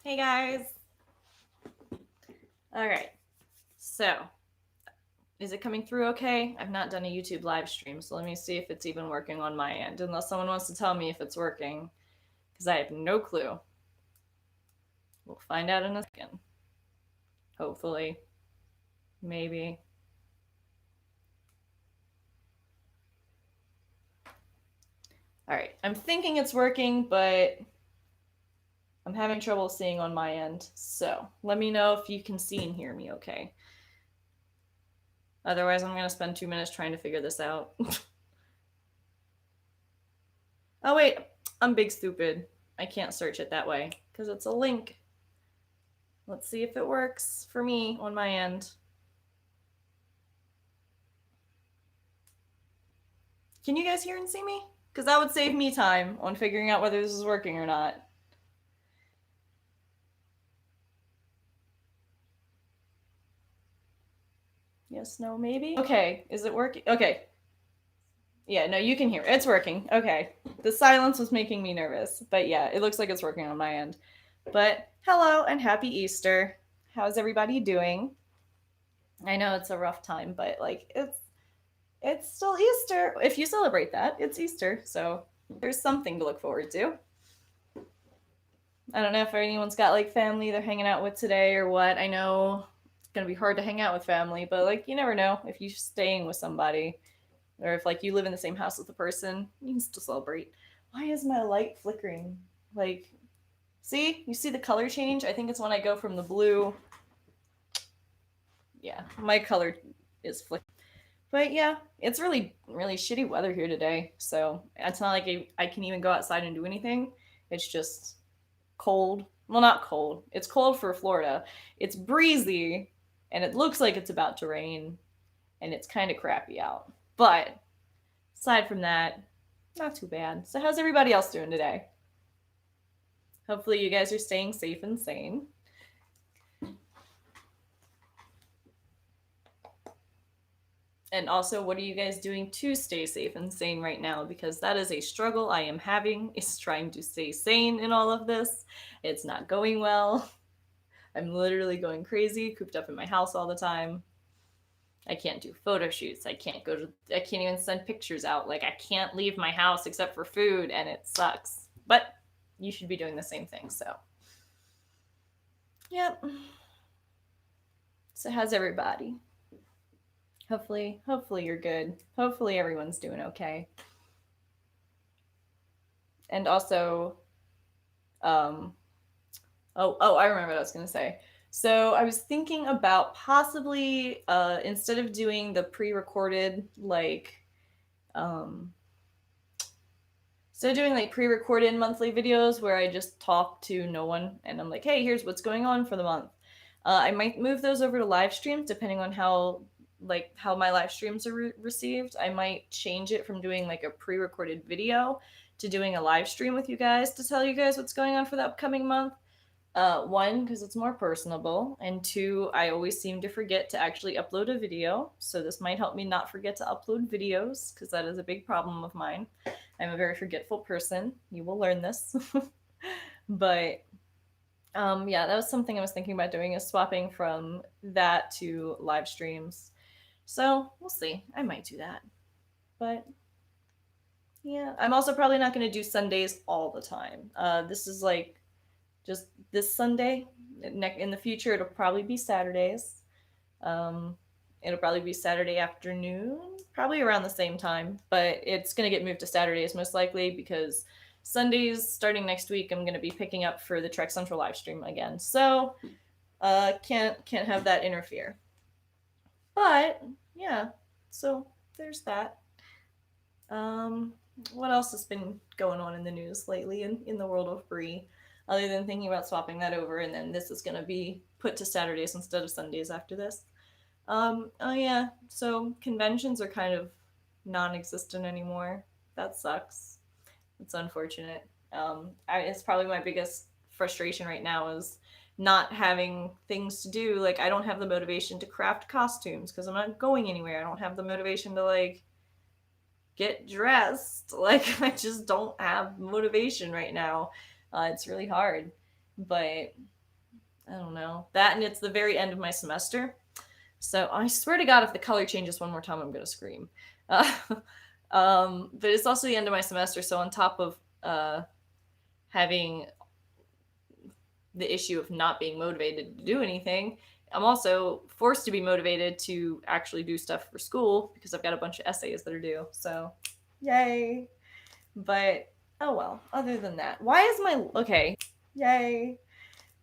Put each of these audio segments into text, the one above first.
Hey guys. All right. So, is it coming through okay? I've not done a YouTube live stream, so let me see if it's even working on my end, unless someone wants to tell me if it's working, because I have no clue. We'll find out in a second. Hopefully. Maybe. All right. I'm thinking it's working, but I'm having trouble seeing on my end. So, let me know if you can see and hear me okay. Otherwise, I'm going to spend 2 minutes trying to figure this out. Oh, wait. I'm big stupid. I can't search it that way because it's a link. Let's see if it works for me on my end. Can you guys hear and see me? Because that would save me time on figuring out whether this is working or not. Yes, no, maybe? Okay, is it working? Okay. Yeah, no, you can hear. It's working. Okay. The silence was making me nervous. But yeah, it looks like it's working on my end. But hello and happy Easter. How's everybody doing? I know it's a rough time, but like it's still Easter. If you celebrate that, it's Easter. So there's something to look forward to. I don't know if anyone's got like family they're hanging out with today or what. I know it's gonna be hard to hang out with family, but like you never know if you're staying with somebody or if like you live in the same house with the person, you can still celebrate. Why is my light flickering? Like, see, you see the color change? I think it's when I go from the blue. Yeah, my color is flickering. But yeah, it's really, really shitty weather here today. So it's not like I can even go outside and do anything. It's just cold. Well, not cold. It's cold for Florida. It's breezy, and it looks like it's about to rain, and it's kind of crappy out. But aside from that, not too bad. So, how's everybody else doing today? Hopefully, you guys are staying safe and sane. And also, what are you guys doing to stay safe and sane right now? Because that is a struggle I am having, is trying to stay sane in all of this. It's not going well. I'm literally going crazy, cooped up in my house all the time. I can't do photo shoots. I can't even send pictures out. Like, I can't leave my house except for food, and it sucks. But you should be doing the same thing, so. Yep. So, how's everybody? Hopefully you're good. Hopefully everyone's doing okay. And also, I remember what I was gonna say. So I was thinking about possibly instead of doing the pre-recorded um, so doing like pre-recorded monthly videos where I just talk to no one and I'm like, hey, here's what's going on for the month. I might move those over to live streams depending on how my live streams are received. I might change it from doing like a pre-recorded video to doing a live stream with you guys to tell you guys what's going on for the upcoming month. One, because it's more personable, and two, I always seem to forget to actually upload a video, so this might help me not forget to upload videos, because that is a big problem of mine. I'm a very forgetful person. You will learn this. But yeah, that was something I was thinking about doing, is swapping from that to live streams. So we'll see. I might do that. But yeah, I'm also probably not going to do Sundays all the time. This is like just this Sunday. In the future, it'll probably be Saturdays. It'll probably be Saturday afternoon, probably around the same time, but it's going to get moved to Saturdays most likely because Sundays starting next week I'm going to be picking up for the Trek Central live stream again. So can't have that interfere. But yeah, so there's that. What else has been going on in the news lately in the world of Brie? Other than thinking about swapping that over, and then this is going to be put to Saturdays instead of Sundays after this. Oh yeah, so conventions are kind of non-existent anymore. That sucks. It's unfortunate. It's probably my biggest frustration right now is not having things to do. Like, I don't have the motivation to craft costumes because I'm not going anywhere. I don't have the motivation to like get dressed. Like, I just don't have motivation right now. It's really hard. But I don't know. That, and it's the very end of my semester. So I swear to God, if the color changes one more time, I'm gonna scream. Uh, but it's also the end of my semester, so on top of having the issue of not being motivated to do anything, I'm also forced to be motivated to actually do stuff for school because I've got a bunch of essays that are due. So, yay! But oh well. Other than that, why is my okay? Yay!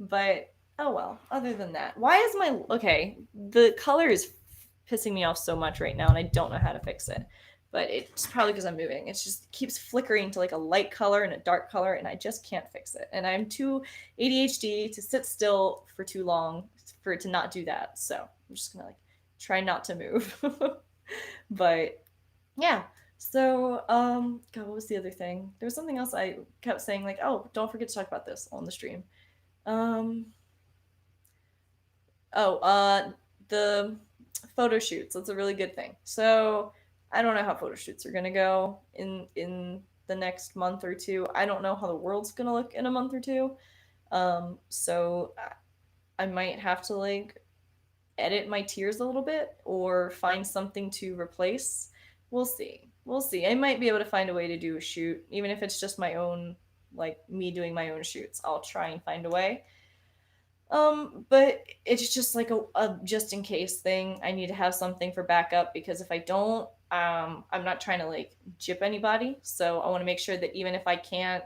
But oh well. Other than that, why is my okay? The color is pissing me off so much right now, and I don't know how to fix it. But it's probably because I'm moving. It just keeps flickering to like a light color and a dark color, and I just can't fix it. And I'm too ADHD to sit still for too long for it to not do that. So I'm just gonna like try not to move. But yeah. So, God, what was the other thing? There was something else I kept saying, like, oh, don't forget to talk about this on the stream. Um, oh, the photo shoots. That's a really good thing. So, I don't know how photo shoots are gonna go in the next month or two. I don't know how the world's gonna look in a month or two. So I might have to like edit my tears a little bit or find something to replace. We'll see. We'll see. I might be able to find a way to do a shoot, even if it's just my own, like me doing my own shoots. I'll try and find a way. But it's just like a just in case thing. I need to have something for backup because if I don't, I'm not trying to like jip anybody. So I want to make sure that even if I can't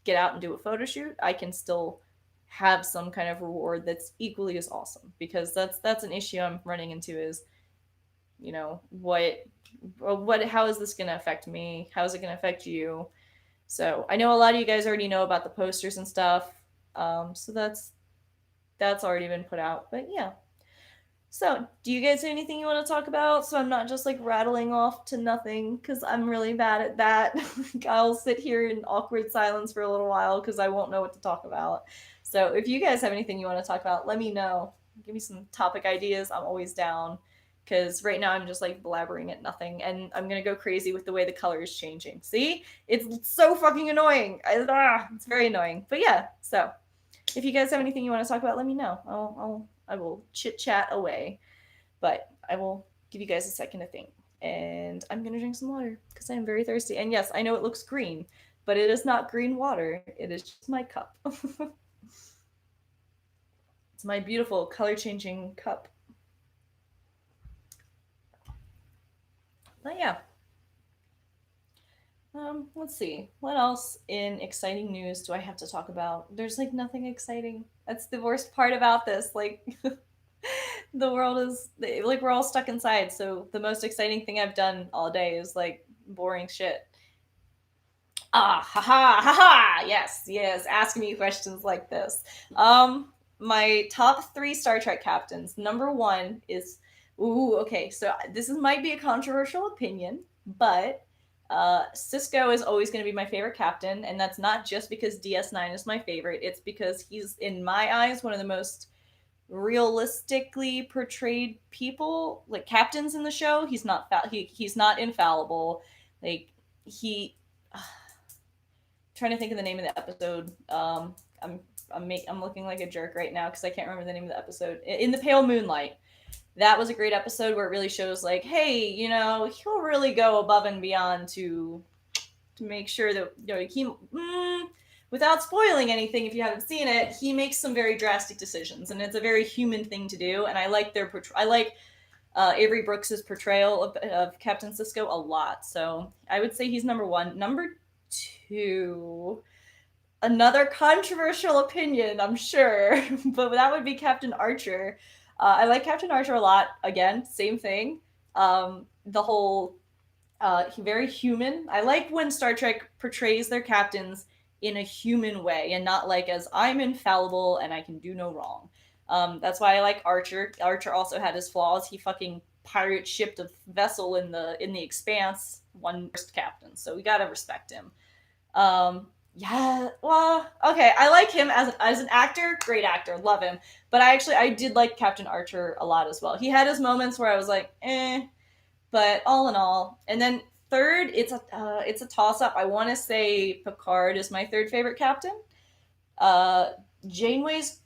get out and do a photo shoot, I can still have some kind of reward that's equally as awesome because that's an issue I'm running into is what how is this going to affect me, how is it going to affect you. So I know a lot of you guys already know about the posters and stuff, so that's already been put out. But yeah, so do you guys have anything you want to talk about so I'm not just like rattling off to nothing because I'm really bad at that. I'll sit here in awkward silence for a little while because I won't know what to talk about. So if you guys have anything you want to talk about, let me know. Give me some topic ideas. I'm always down because right now I'm just like blabbering at nothing and I'm gonna go crazy with the way the color is changing. See, it's so fucking annoying. It's very annoying. But yeah, so if you guys have anything you want to talk about, let me know. I will chit chat away, but I will give you guys a second to think. And I'm gonna drink some water because I am very thirsty. And yes, I know it looks green, but it is not green water. It is just my cup. It's my beautiful color changing cup. But yeah. Let's see. What else in exciting news do I have to talk about? There's like nothing exciting. That's the worst part about this. Like the world is like we're all stuck inside. So the most exciting thing I've done all day is like boring shit. Ah, haha, haha. Yes, yes. Ask me questions like this. My top 3 Star Trek captains. Number one is, ooh, okay. So this might be a controversial opinion, but Cisco is always going to be my favorite captain, and that's not just because DS9 is my favorite. It's because he's, in my eyes, one of the most realistically portrayed people, like captains in the show. He's not infallible. Like he trying to think of the name of the episode. I'm looking like a jerk right now because I can't remember the name of the episode. In the Pale Moonlight, that was a great episode where it really shows like, hey, he'll really go above and beyond to make sure that without spoiling anything, if you haven't seen it, he makes some very drastic decisions, and it's a very human thing to do. And I like Avery Brooks's portrayal of Captain Sisko a lot. So I would say he's number one. Number two, another controversial opinion, I'm sure, but that would be Captain Archer. I like Captain Archer a lot. Again, same thing. The whole very human. I like when Star Trek portrays their captains in a human way and not like as I'm infallible and I can do no wrong. That's why I like Archer. Archer also had his flaws. He fucking pirate shipped a vessel in the Expanse, one first captain. So we gotta respect him. Yeah, well, okay. I like him as an actor. Great actor, love him. But I did like Captain Archer a lot as well. He had his moments where I was like, but all in all, and then third, it's a toss up. I want to say Picard is my third favorite captain. Janeway's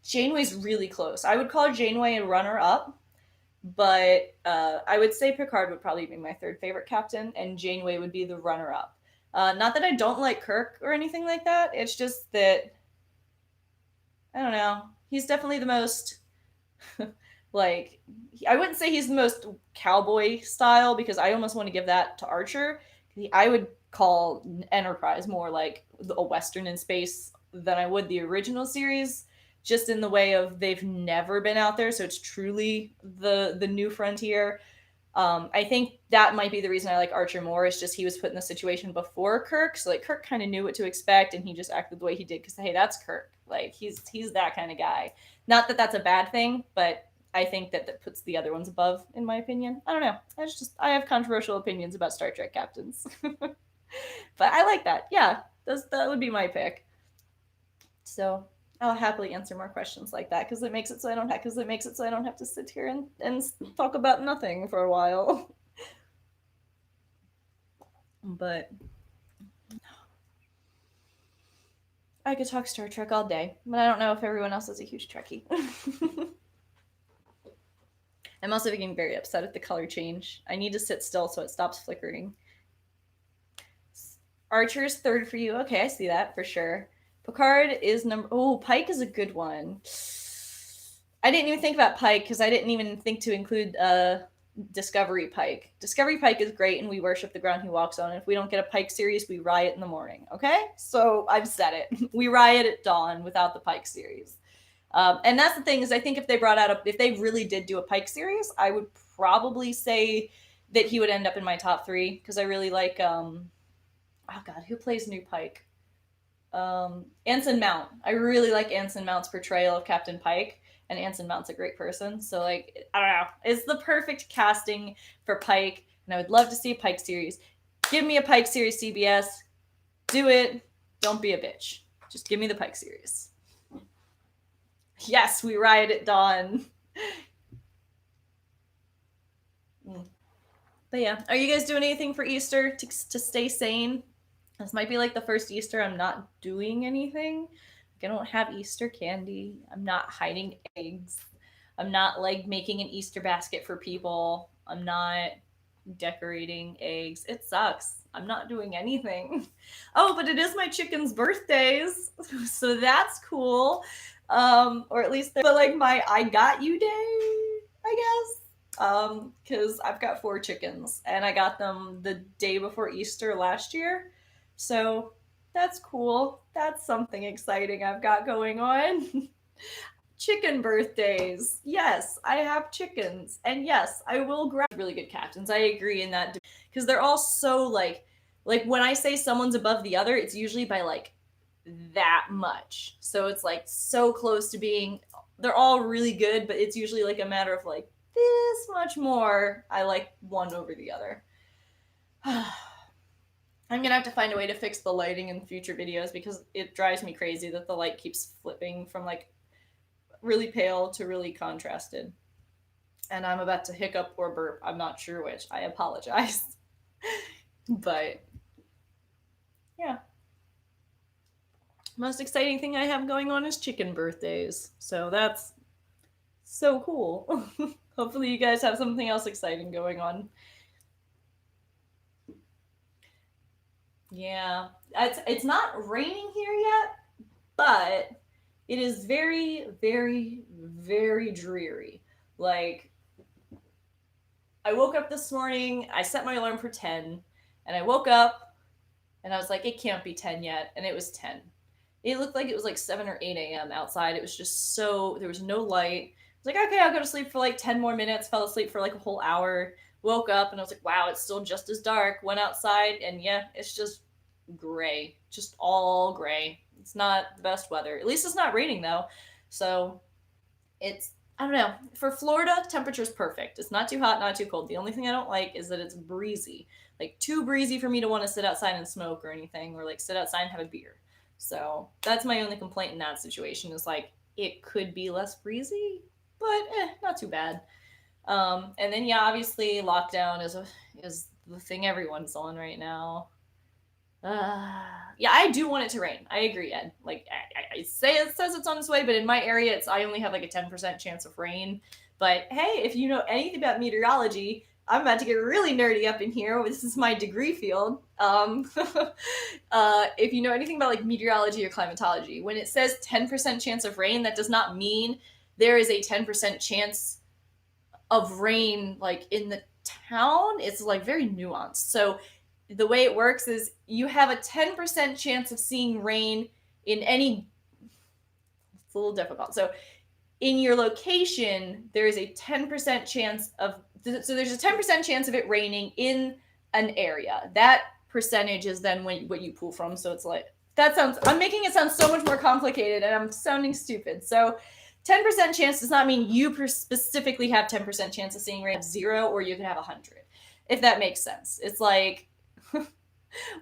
Janeway's really close. I would call Janeway a runner up, but I would say Picard would probably be my third favorite captain, and Janeway would be the runner up. Not that I don't like Kirk or anything like that. It's just that I don't know. He's definitely the most like I wouldn't say he's the most cowboy style because I almost want to give that to Archer. I would call Enterprise more like a western in space than I would the original series, just in the way of they've never been out there, so it's truly the new frontier. I think that might be the reason I like Archer more. Is just he was put in the situation before Kirk, so like Kirk kind of knew what to expect, and he just acted the way he did because hey, that's Kirk. Like he's that kind of guy. Not that that's a bad thing, but I think that that puts the other ones above, in my opinion. I don't know. I have controversial opinions about Star Trek captains, but I like that. Yeah, that would be my pick. So I'll happily answer more questions like that because it makes it so I don't have to sit here and talk about nothing for a while. But I could talk Star Trek all day, but I don't know if everyone else is a huge Trekkie. I'm also getting very upset at the color change. I need to sit still so it stops flickering. Archer's third for you. Okay, I see that for sure. Picard is number. Oh, Pike is a good one. I didn't even think about Pike because I didn't even think to include Discovery Pike. Discovery Pike is great, and we worship the ground he walks on. And if we don't get a Pike series, we riot in the morning. Okay, so I've said it. We riot at dawn without the Pike series. And that's the thing is, I think if they really did do a Pike series, I would probably say that he would end up in my top three because I really like. Oh God, who plays New Pike? Anson Mount. I really like Anson Mount's portrayal of Captain Pike, and Anson Mount's a great person. So like, I don't know, it's the perfect casting for Pike, and I would love to see a Pike series. Give me a Pike series, CBS. Do it. Don't be a bitch. Just give me the Pike series. Yes, we riot at dawn. But yeah, are you guys doing anything for Easter to stay sane? This might be like the first Easter I'm not doing anything. Like I don't have Easter candy. I'm not hiding eggs. I'm not like making an Easter basket for people. I'm not decorating eggs. It sucks. I'm not doing anything. Oh, but it is my chicken's birthdays. So that's cool. Or at least but like my I got you day, I guess. Because I've got 4 chickens and I got them the day before Easter last year. So that's cool. That's something exciting I've got going on. Chicken birthdays. Yes, I have chickens. And yes, I will grab really good captains. I agree in that because they're all so like when I say someone's above the other, it's usually by like that much. So it's like so close to being they're all really good, but it's usually like a matter of like this much more I like one over the other. I'm gonna have to find a way to fix the lighting in future videos because it drives me crazy that the light keeps flipping from like really pale to really contrasted. And I'm about to hiccup or burp. I'm not sure which. I apologize. But yeah. Most exciting thing I have going on is chicken birthdays. So that's so cool. Hopefully you guys have something else exciting going on. Yeah. It's not raining here yet, but it is very, very, very dreary. Like, I woke up this morning, I set my alarm for 10, and I woke up, and I was like, it can't be 10 yet, and it was 10. It looked like it was like 7 or 8 a.m. outside. It was just so, there was no light. I was like, okay, I'll go to sleep for like 10 more minutes, fell asleep for like a whole hour, woke up, and I was like, wow, it's still just as dark. Went outside, and yeah, it's just gray, just all gray. It's not the best weather. At least it's not raining though. So it's I don't know. For Florida, temperature's perfect. It's not too hot, not too cold. The only thing I don't like is that it's breezy. Like too breezy for me to want to sit outside and smoke or anything, or like sit outside and have a beer. So that's my only complaint in that situation is like it could be less breezy, but not too bad. And then yeah, obviously lockdown is the thing everyone's on right now. Yeah, I do want it to rain. I agree, Ed. Like, I say it says it's on its way, but in my area, I only have like a 10% chance of rain. But hey, if you know anything about meteorology, I'm about to get really nerdy up in here. This is my degree field. If you know anything about like meteorology or climatology, when it says 10% chance of rain, that does not mean there is a 10% chance of rain like in the town. It's like very nuanced. So the way it works is you have a 10% chance of seeing rain in any, it's a little difficult. So in your location, there is a 10% chance of, so there's a 10% chance of it raining in an area. That percentage is then what you pull from. So it's like, that sounds, I'm making it sound so much more complicated and I'm sounding stupid. So 10% chance does not mean you specifically have 10% chance of seeing rain, 0, or you could have 100, if that makes sense. It's like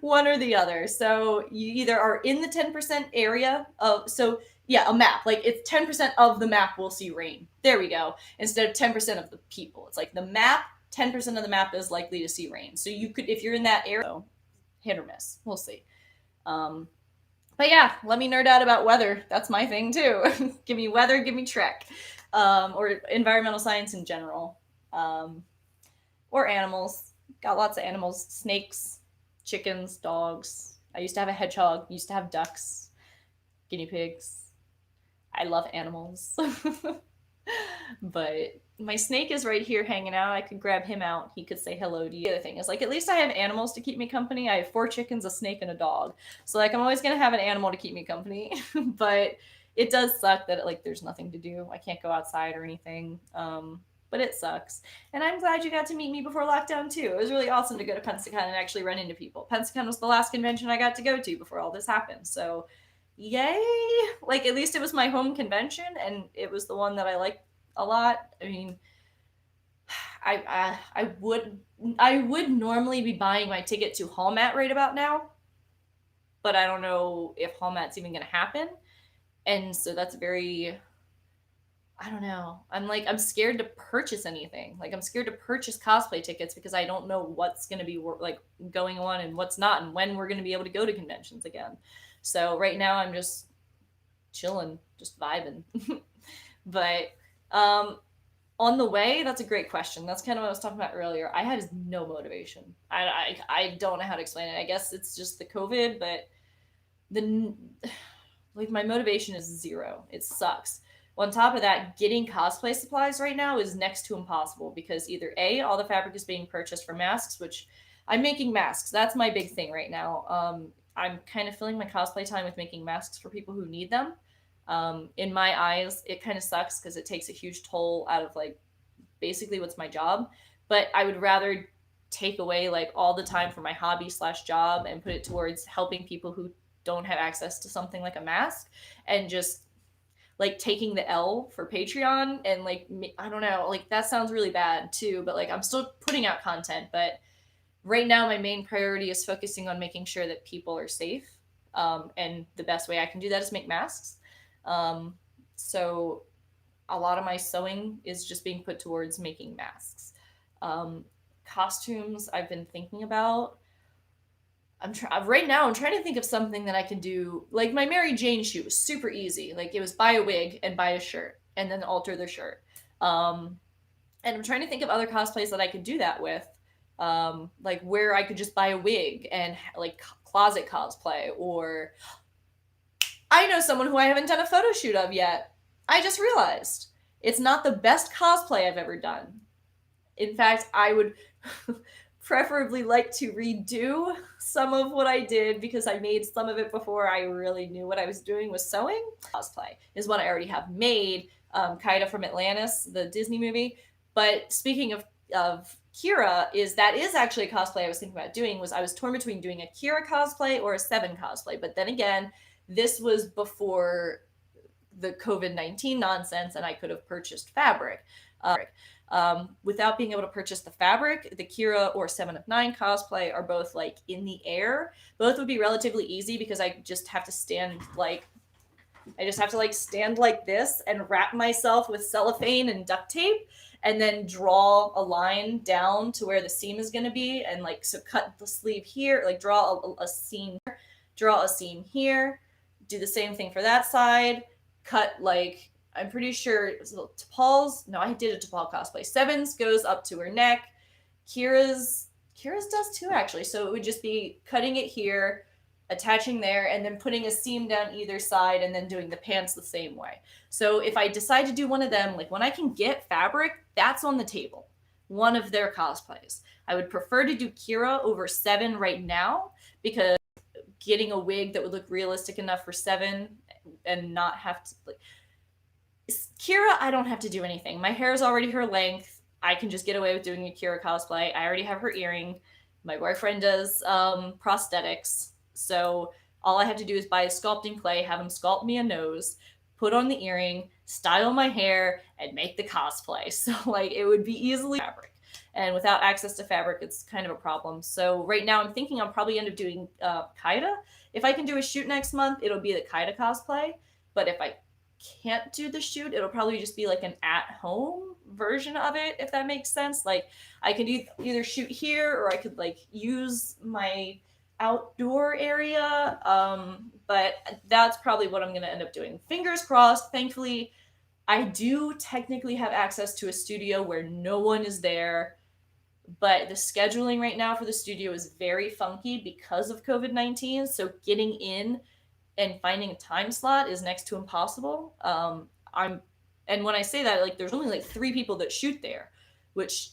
one or the other. So you either are in the 10% area of, so yeah, a map. Like it's 10% of the map will see rain. There we go. Instead of 10% of the people. It's like the map, 10% of the map is likely to see rain. So you could, if you're in that area, hit or miss. We'll see. But yeah, let me nerd out about weather. That's my thing too. Give me weather, give me Trek. Or environmental science in general. Or animals. Got lots of animals. Snakes, chickens, dogs. I used to have a hedgehog. Used to have ducks, guinea pigs. I love animals. But my snake is right here hanging out. I could grab him out. He could say hello to you. The other thing is, like, at least I have animals to keep me company. I have 4 chickens, a snake, and a dog. So, like, I'm always going to have an animal to keep me company. But it does suck that, like, there's nothing to do. I can't go outside or anything. But it sucks. And I'm glad you got to meet me before lockdown, too. It was really awesome to go to Pensacon and actually run into people. Pensacon was the last convention I got to go to before all this happened. So, yay! Like, at least it was my home convention, and it was the one that I liked a lot. I mean, I would normally be buying my ticket to Hallmat right about now, but I don't know if Hallmat's even going to happen, and so that's very, I don't know. I'm scared to purchase anything. Like I'm scared to purchase cosplay tickets because I don't know what's going to be like going on and what's not, and when we're going to be able to go to conventions again. So right now I'm just chilling, just vibing. But on the way, that's a great question. That's kind of what I was talking about earlier. I had no motivation. I don't know how to explain it. I guess it's just the COVID, but like my motivation is 0. It sucks. On top of that, getting cosplay supplies right now is next to impossible because either A, all the fabric is being purchased for masks, which I'm making masks. That's my big thing right now. I'm kind of filling my cosplay time with making masks for people who need them. In my eyes, it kind of sucks because it takes a huge toll out of like basically what's my job. But I would rather take away like all the time from my hobby / job and put it towards helping people who don't have access to something like a mask and just like taking the L for Patreon and like, I don't know, like that sounds really bad too, but like I'm still putting out content. But right now my main priority is focusing on making sure that people are safe. And the best way I can do that is make masks. So a lot of my sewing is just being put towards making masks. Costumes I've been thinking about. Right now I'm trying to think of something that I can do. Like my Mary Jane shoot was super easy. Like it was buy a wig and buy a shirt and then alter the shirt. And I'm trying to think of other cosplays that I could do that with. Like where I could just buy a wig and like closet cosplay, or I know someone who I haven't done a photo shoot of yet. I just realized it's not the best cosplay I've ever done. In fact, I would preferably like to redo some of what I did because I made some of it before I really knew what I was doing with sewing. Cosplay is what I already have made, Kaida from Atlantis, the Disney movie. But speaking of Kira, that is actually a cosplay I was thinking about doing. I was torn between doing a Kira cosplay or a Seven cosplay. But then again, this was before the COVID-19 nonsense and I could have purchased fabric. Without being able to purchase the fabric, the Kira or 7 of 9 cosplay are both like in the air. Both would be relatively easy because I just have to stand like stand like this and wrap myself with cellophane and duct tape and then draw a line down to where the seam is going to be and like so cut the sleeve here, like draw a seam draw a seam here, do the same thing for that side, cut like, I'm pretty sure T'Pol's, no, I did a T'Pol cosplay. Seven's goes up to her neck. Kira's does too, actually. So it would just be cutting it here, attaching there, and then putting a seam down either side, and then doing the pants the same way. So if I decide to do one of them, like when I can get fabric, that's on the table. One of their cosplays. I would prefer to do Kira over Seven right now, because getting a wig that would look realistic enough for Seven and not have to, like, Kira, I don't have to do anything. My hair is already her length. I can just get away with doing a Kira cosplay. I already have her earring. My boyfriend does prosthetics. So all I have to do is buy a sculpting clay, have him sculpt me a nose, put on the earring, style my hair, and make the cosplay. So, like, it would be easily fabric. And without access to fabric, it's kind of a problem. So right now I'm thinking I'll probably end up doing Kaida. If I can do a shoot next month, it'll be the Kaida cosplay. But if I can't do the shoot, it'll probably just be like an at-home version of it, if that makes sense. Like, I could either shoot here, or I could like use my outdoor area. But that's probably what I'm going to end up doing. Fingers crossed. Thankfully, I do technically have access to a studio where no one is there, but the scheduling right now for the studio is very funky because of COVID-19. So getting in and finding a time slot is next to impossible. And when I say that, like, there's only like 3 people that shoot there, which,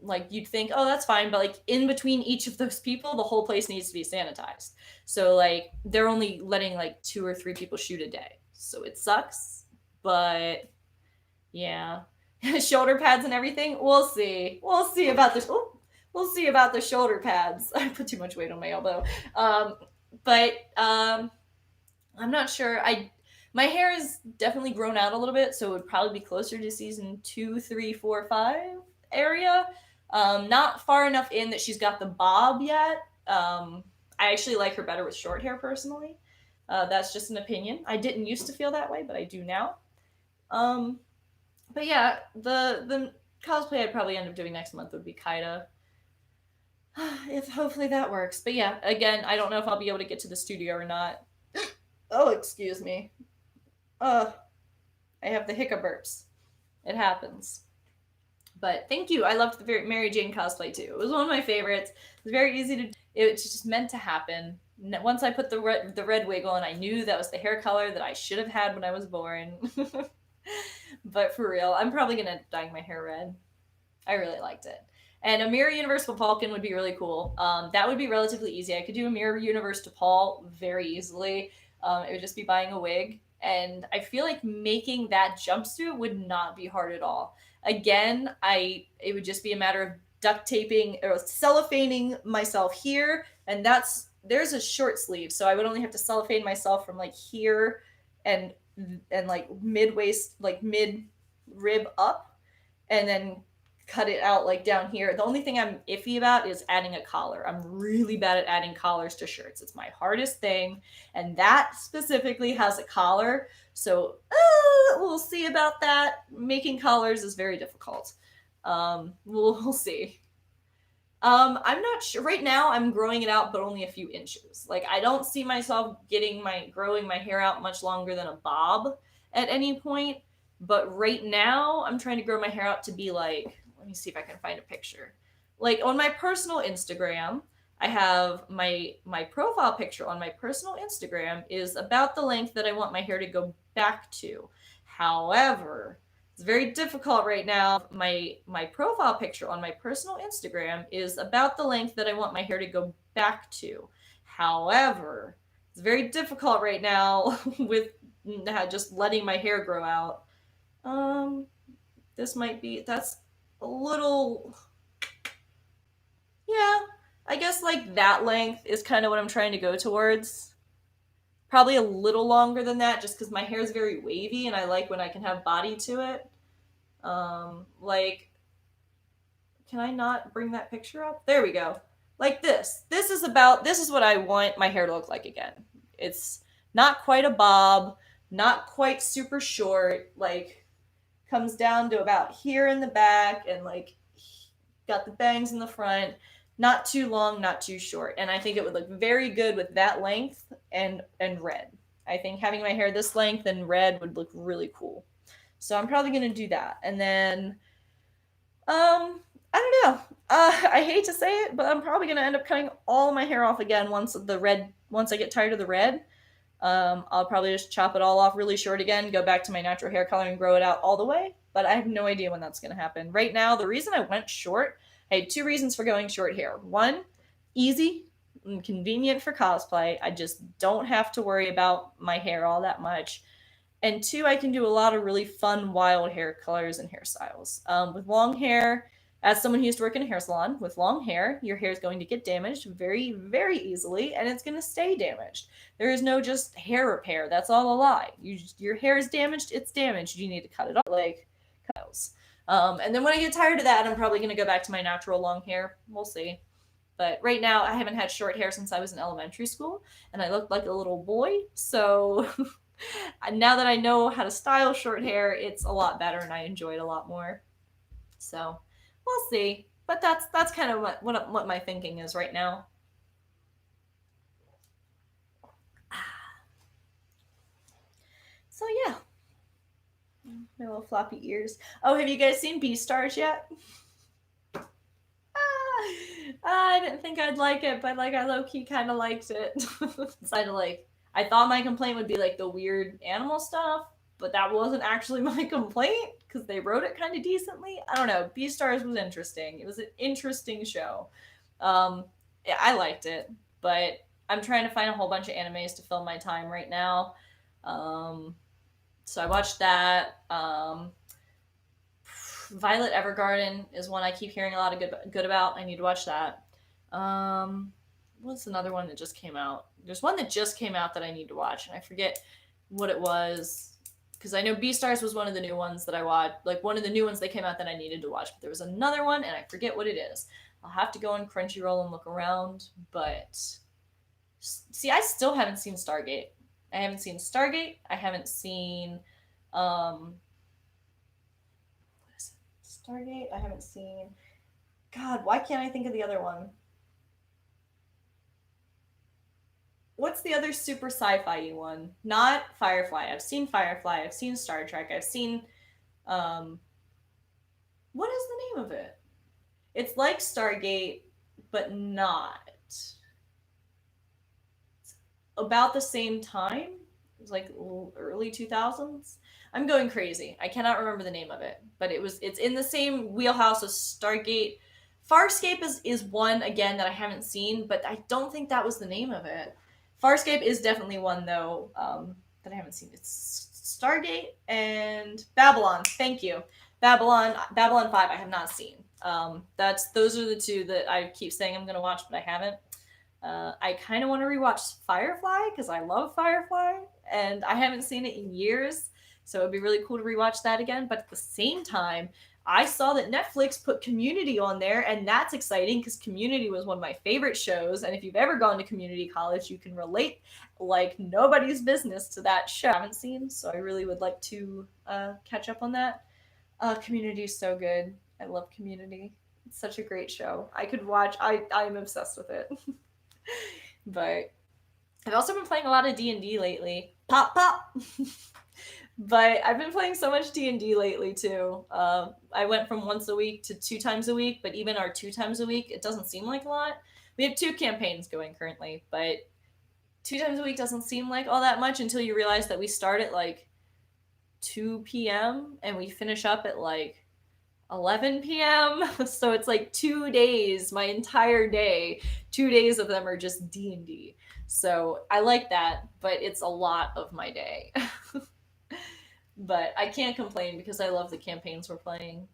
like, you'd think, oh, that's fine, but like in between each of those people, the whole place needs to be sanitized. So like they're only letting like 2 or 3 people shoot a day, so it sucks. But yeah, shoulder pads and everything. We'll see. We'll see about this. We'll see about the shoulder pads. I put too much weight on my elbow. But I'm not sure. My hair is definitely grown out a little bit, so it would probably be closer to season 2, 3, 4, 5 area. Not far enough in that she's got the bob yet. I actually like her better with short hair personally. That's just an opinion. I didn't used to feel that way, but I do now. But yeah, the cosplay I'd probably end up doing next month would be Kaida. If hopefully that works. But yeah, again, I don't know if I'll be able to get to the studio or not. Oh, excuse me. I have the hiccup burps. It happens. But thank you. I loved the Mary Jane cosplay too. It was one of my favorites. It was very easy to. It was just meant to happen. Once I put the red wig on, I knew that was the hair color that I should have had when I was born. But for real, I'm probably gonna end up dyeing my hair red. I really liked it. And a Mirror Universe to Falcon would be really cool. That would be relatively easy. I could do a Mirror Universe to Paul very easily. It would just be buying a wig. And I feel like making that jumpsuit would not be hard at all. Again, it would just be a matter of duct taping or cellophaning myself here. And there's a short sleeve. So I would only have to cellophane myself from like here and like mid waist, like mid rib up, and then cut it out like down here. The only thing I'm iffy about is adding a collar. I'm really bad at adding collars to shirts. It's my hardest thing, and that specifically has a collar. So we'll see about that. Making collars is very difficult. We'll see. I'm not sure. Right now, I'm growing it out, but only a few inches. Like, I don't see myself growing my hair out much longer than a bob at any point. But right now, I'm trying to grow my hair out to be like, let me see if I can find a picture. Like, on my personal Instagram, I have my profile picture on my personal Instagram is about the length that I want my hair to go back to. However, it's very difficult right now. My profile picture on my personal Instagram is about the length that I want my hair to go back to. However, it's very difficult right now with just letting my hair grow out. That's a little, yeah, I guess like that length is kind of what I'm trying to go towards. Probably a little longer than that, just because my hair is very wavy and I like when I can have body to it. Like, can I not bring that picture up? There we go. Like this. This is what I want my hair to look like again. It's not quite a bob, not quite super short, like comes down to about here in the back and like got the bangs in the front. not too long, not too short. And I think it would look very good with that length and red. I think having my hair this length and red would look really cool. So I'm probably gonna do that. And then I don't know. I hate to say it, but I'm probably gonna end up cutting all my hair off again once I get tired of the red. I'll probably just chop it all off really short again, go back to my natural hair color and grow it out all the way. But I have no idea when that's going to happen. Right now, the reason I went short, I had two reasons for going short hair. One, easy and convenient for cosplay. I just don't have to worry about my hair all that much. And two, I can do a lot of really fun, wild hair colors and hairstyles. With long hair, as someone who used to work in a hair salon, with long hair, your hair is going to get damaged very, very easily, and it's going to stay damaged. There is no just hair repair. That's all a lie. Your hair is damaged, it's damaged. You need to cut it off, like curls. And then when I get tired of that, I'm probably going to go back to my natural long hair. We'll see. But right now, I haven't had short hair since I was in elementary school, and I looked like a little boy. So now that I know how to style short hair, it's a lot better, and I enjoy it a lot more. So we'll see. But that's kind of what my thinking is right now. So yeah, my little floppy ears. Oh, have you guys seen Beastars yet? I didn't think I'd like it, but like I low key kind of liked it. I thought my complaint would be like the weird animal stuff, but that wasn't actually my complaint because they wrote it kind of decently. I don't know. Beastars was interesting. It was an interesting show. Yeah, I liked it, but I'm trying to find a whole bunch of animes to fill my time right now. So I watched that. Violet Evergarden is one I keep hearing a lot of good about. I need to watch that. What's another one that just came out? There's one that just came out that I need to watch, and I forget what it was because I know Beastars was one of the new ones that I watched, like one of the new ones that came out that I needed to watch. But there was another one, and I forget what it is. I'll have to go on Crunchyroll and look around. But see, I still haven't seen Stargate. I haven't seen Stargate. I haven't seen what is it? Stargate. I haven't seen. God, why can't I think of the other one? What's the other super sci-fi one? Not Firefly. I've seen Firefly. I've seen Star Trek. I've seen um what is the name of it? It's like Stargate, but not. About the same time. It was like early 2000s. I'm going crazy. I cannot remember the name of it, but it's in the same wheelhouse as Stargate. Farscape is one again that I haven't seen, but I don't think that was the name of it. Farscape is definitely one though that I haven't seen. It's Stargate and Babylon. Thank you, Babylon 5. I have not seen. Those are the two that I keep saying I'm gonna watch, but I haven't. I kind of want to rewatch Firefly because I love Firefly, and I haven't seen it in years, so it'd be really cool to rewatch that again. But at the same time, I saw that Netflix put Community on there, and that's exciting because Community was one of my favorite shows. And if you've ever gone to community college, you can relate like nobody's business to that show. I haven't seen, so I really would like to catch up on that. Community is so good. I love Community. It's such a great show. I could watch. I'm obsessed with it. But I've also been playing a lot of D&D lately. Pop pop. But I've been playing so much D&D lately too. I went from once a week to 2 times a week, but even our 2 times a week, it doesn't seem like a lot. We have 2 campaigns going currently, but 2 times a week doesn't seem like all that much until you realize that we start at like 2 p.m. and we finish up at like 11 p.m. So it's like 2 days, my entire day. 2 days of them are just D&D. So I like that, but it's a lot of my day. But I can't complain because I love the campaigns we're playing.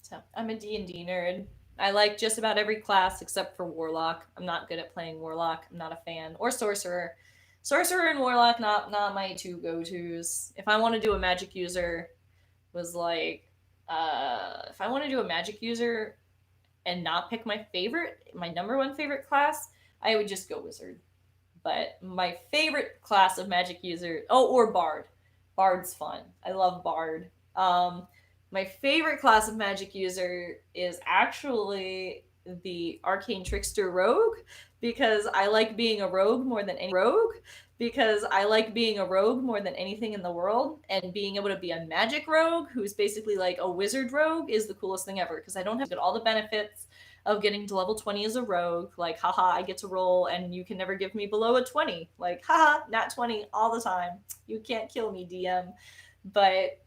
So I'm a D&D nerd. I like just about every class except for Warlock. I'm not good at playing Warlock. I'm not a fan. Or Sorcerer. Sorcerer and Warlock, not my two go-tos. If I want to do a magic user, was like, if I want to do a magic user and not pick my number one favorite class, I would just go Wizard. But my favorite class of magic user, or Bard. Bard's fun. I love Bard. My favorite class of magic user is actually the arcane trickster rogue, because I like being a rogue more than anything in the world, and being able to be a magic rogue who's basically like a wizard rogue is the coolest thing ever, because I don't have to get all the benefits of getting to level 20 as a rogue. Like, haha, I get to roll and you can never give me below a 20. Like, haha, not 20 all the time. You can't kill me, DM. But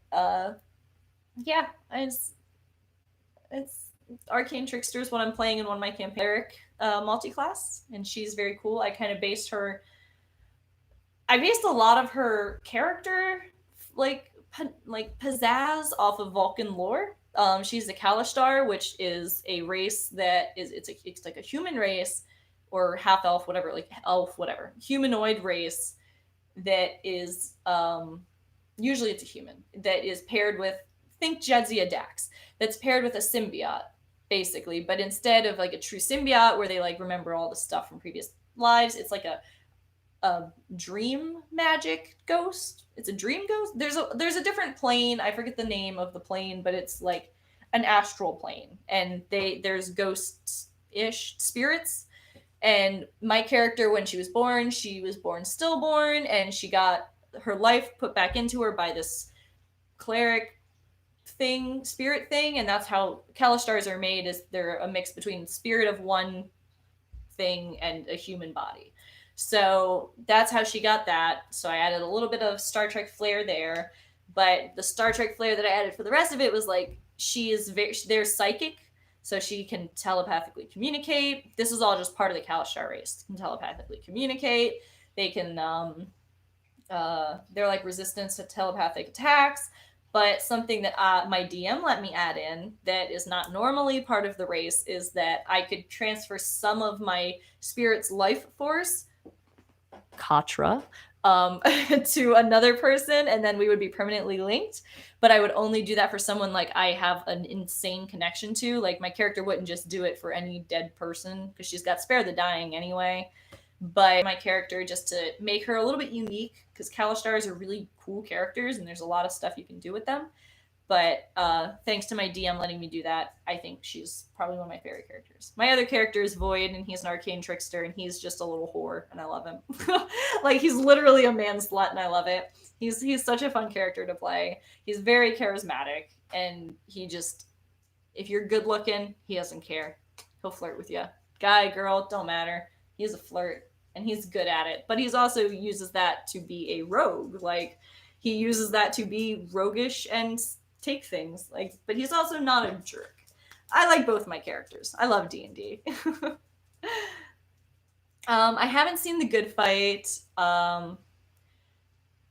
yeah, it's Arcane Trickster is what I'm playing in one of my campaigns. Eric multi-class, and she's very cool. I based a lot of her character like pizzazz off of Vulcan lore. She's a Kalishtar, which is a race that it's like a human race or half elf, whatever, like elf, whatever, humanoid race that is usually it's a human that is paired with, think Jadzia Dax, that's paired with a symbiote basically, but instead of like a true symbiote where they like remember all the stuff from previous lives, it's like a dream magic ghost. It's a dream ghost. There's a different plane. I forget the name of the plane, but it's like an astral plane, and there's ghosts ish spirits. And my character, when she was born stillborn, and she got her life put back into her by this cleric spirit thing, and that's how Kalistars are made. Is they're a mix between spirit of one thing and a human body. So that's how she got that. So I added a little bit of Star Trek flair there, but the Star Trek flair that I added for the rest of it was like they're psychic, so she can telepathically communicate. This is all just part of the Kalishtar race. Can telepathically communicate. They can they're like resistance to telepathic attacks. But something that my DM let me add in that is not normally part of the race is that I could transfer some of my spirit's life force, Katra, to another person, and then we would be permanently linked. But I would only do that for someone like I have an insane connection to. Like, my character wouldn't just do it for any dead person, because she's got Spare the Dying anyway. But my character, just to make her a little bit unique, because Kalistars are really cool characters and there's a lot of stuff you can do with them. But thanks to my DM letting me do that, I think she's probably one of my favorite characters. My other character is Void, and he's an arcane trickster, and he's just a little whore, and I love him. Like, he's literally a man slut, and I love it. He's such a fun character to play. He's very charismatic, and he just, if you're good looking, he doesn't care. He'll flirt with you. Guy, girl, don't matter. He's a flirt, and he's good at it. But he's also uses that to be a rogue. Like, he uses that to be roguish and take things. Like, but he's also not a jerk. I like both my characters. I love D&D. I haven't seen The Good Fight. I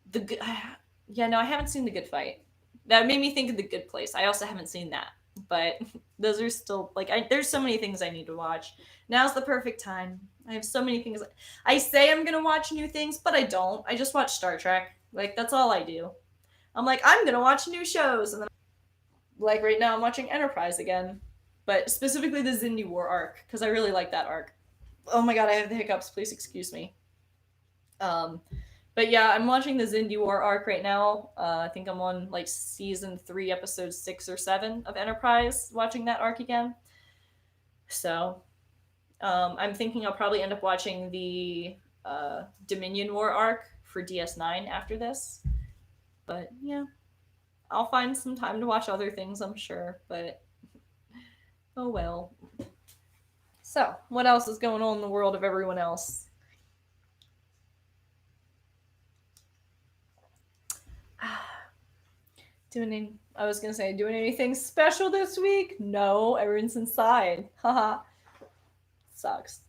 haven't seen The Good Fight. That made me think of The Good Place. I also haven't seen that. But those are still, like, there's so many things I need to watch. Now's the perfect time. I have so many things. I say I'm going to watch new things, but I don't. I just watch Star Trek. Like, that's all I do. I'm like, I'm going to watch new shows. And then, like, right now I'm watching Enterprise again. But specifically the Xindi War arc, because I really like that arc. Oh my god, I have the hiccups. Please excuse me. But yeah, I'm watching the Xindi War arc right now. I think I'm on, like, season 3, episode 6 or 7 of Enterprise, watching that arc again. So, I'm thinking I'll probably end up watching the Dominion War arc for DS9 after this. But yeah, I'll find some time to watch other things, I'm sure. But oh well. So, what else is going on in the world of everyone else? Doing anything special this week? No, everyone's inside. Haha. Sucks.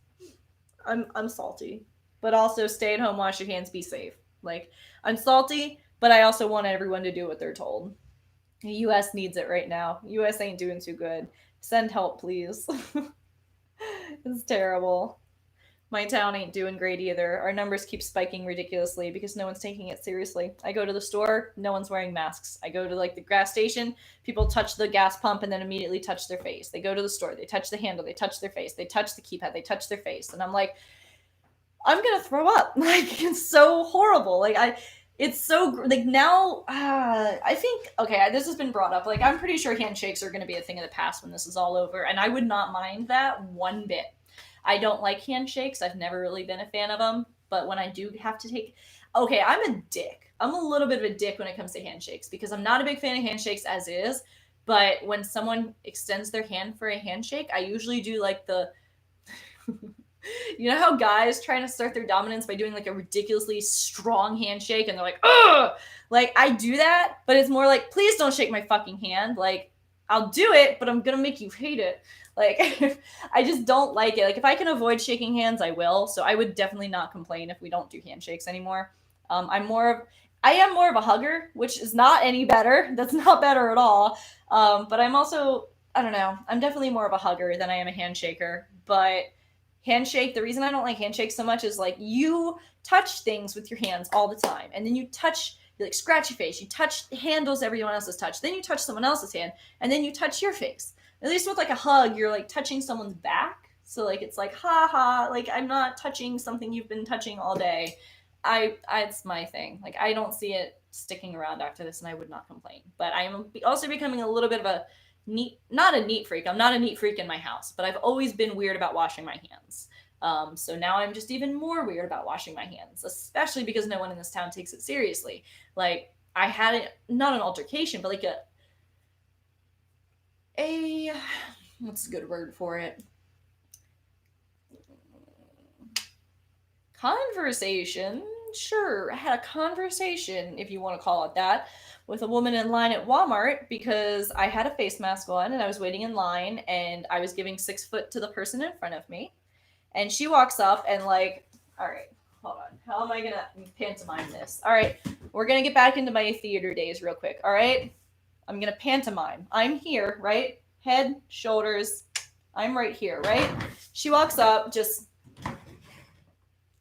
I'm salty. But also, stay at home, wash your hands, be safe. Like, I'm salty, but I also want everyone to do what they're told. The US needs it right now. US ain't doing too good. Send help, please. It's terrible. My town ain't doing great either. Our numbers keep spiking ridiculously because no one's taking it seriously. I go to the store, no one's wearing masks. I go to, like, the gas station, people touch the gas pump and then immediately touch their face. They go to the store, they touch the handle, they touch their face, they touch the keypad, they touch their face. And I'm like, I'm gonna throw up. Like, it's so horrible. Like, It's so like now. I think okay, this has been brought up. Like I'm pretty sure handshakes are going to be a thing of the past when this is all over, and I would not mind that one bit. I don't like handshakes. I've never really been a fan of them, but when I do have to take, okay, I'm a dick. I'm a little bit of a dick when it comes to handshakes because I'm not a big fan of handshakes as is. But when someone extends their hand for a handshake, I usually do like the you know how guys trying to start their dominance by doing like a ridiculously strong handshake and they're like, ugh! Like, I do that, but it's more like, please don't shake my fucking hand. Like, I'll do it, but I'm gonna make you hate it. Like, I just don't like it. Like, if I can avoid shaking hands, I will. So I would definitely not complain if we don't do handshakes anymore. I am more of a hugger, which is not any better. That's not better at all. But I'm also, I don't know, I'm definitely more of a hugger than I am a handshaker. But handshake, the reason I don't like handshakes so much is like you touch things with your hands all the time, and then you touch, you like scratch your face, you touch handles everyone else's touch, then you touch someone else's hand, and then you touch your face. At least with like a hug, you're like touching someone's back, so like it's like ha ha, like I'm not touching something you've been touching all day. It's my thing. Like I don't see it sticking around after this, and I would not complain. But I am also becoming a little bit of a neat, not a neat freak. I'm not a neat freak in my house, but I've always been weird about washing my hands. So now I'm just even more weird about washing my hands, especially because no one in this town takes it seriously. Like I had it, not an altercation, but like a what's a good word for it? Conversation. Sure, I had a conversation, if you want to call it that, with a woman in line at Walmart because I had a face mask on and I was waiting in line and I was giving 6 foot to the person in front of me. And she walks up and, like, all right, hold on. How am I going to pantomime this? All right, we're going to get back into my theater days real quick. All right, I'm going to pantomime. I'm here, right? Head, shoulders. I'm right here, right? She walks up, just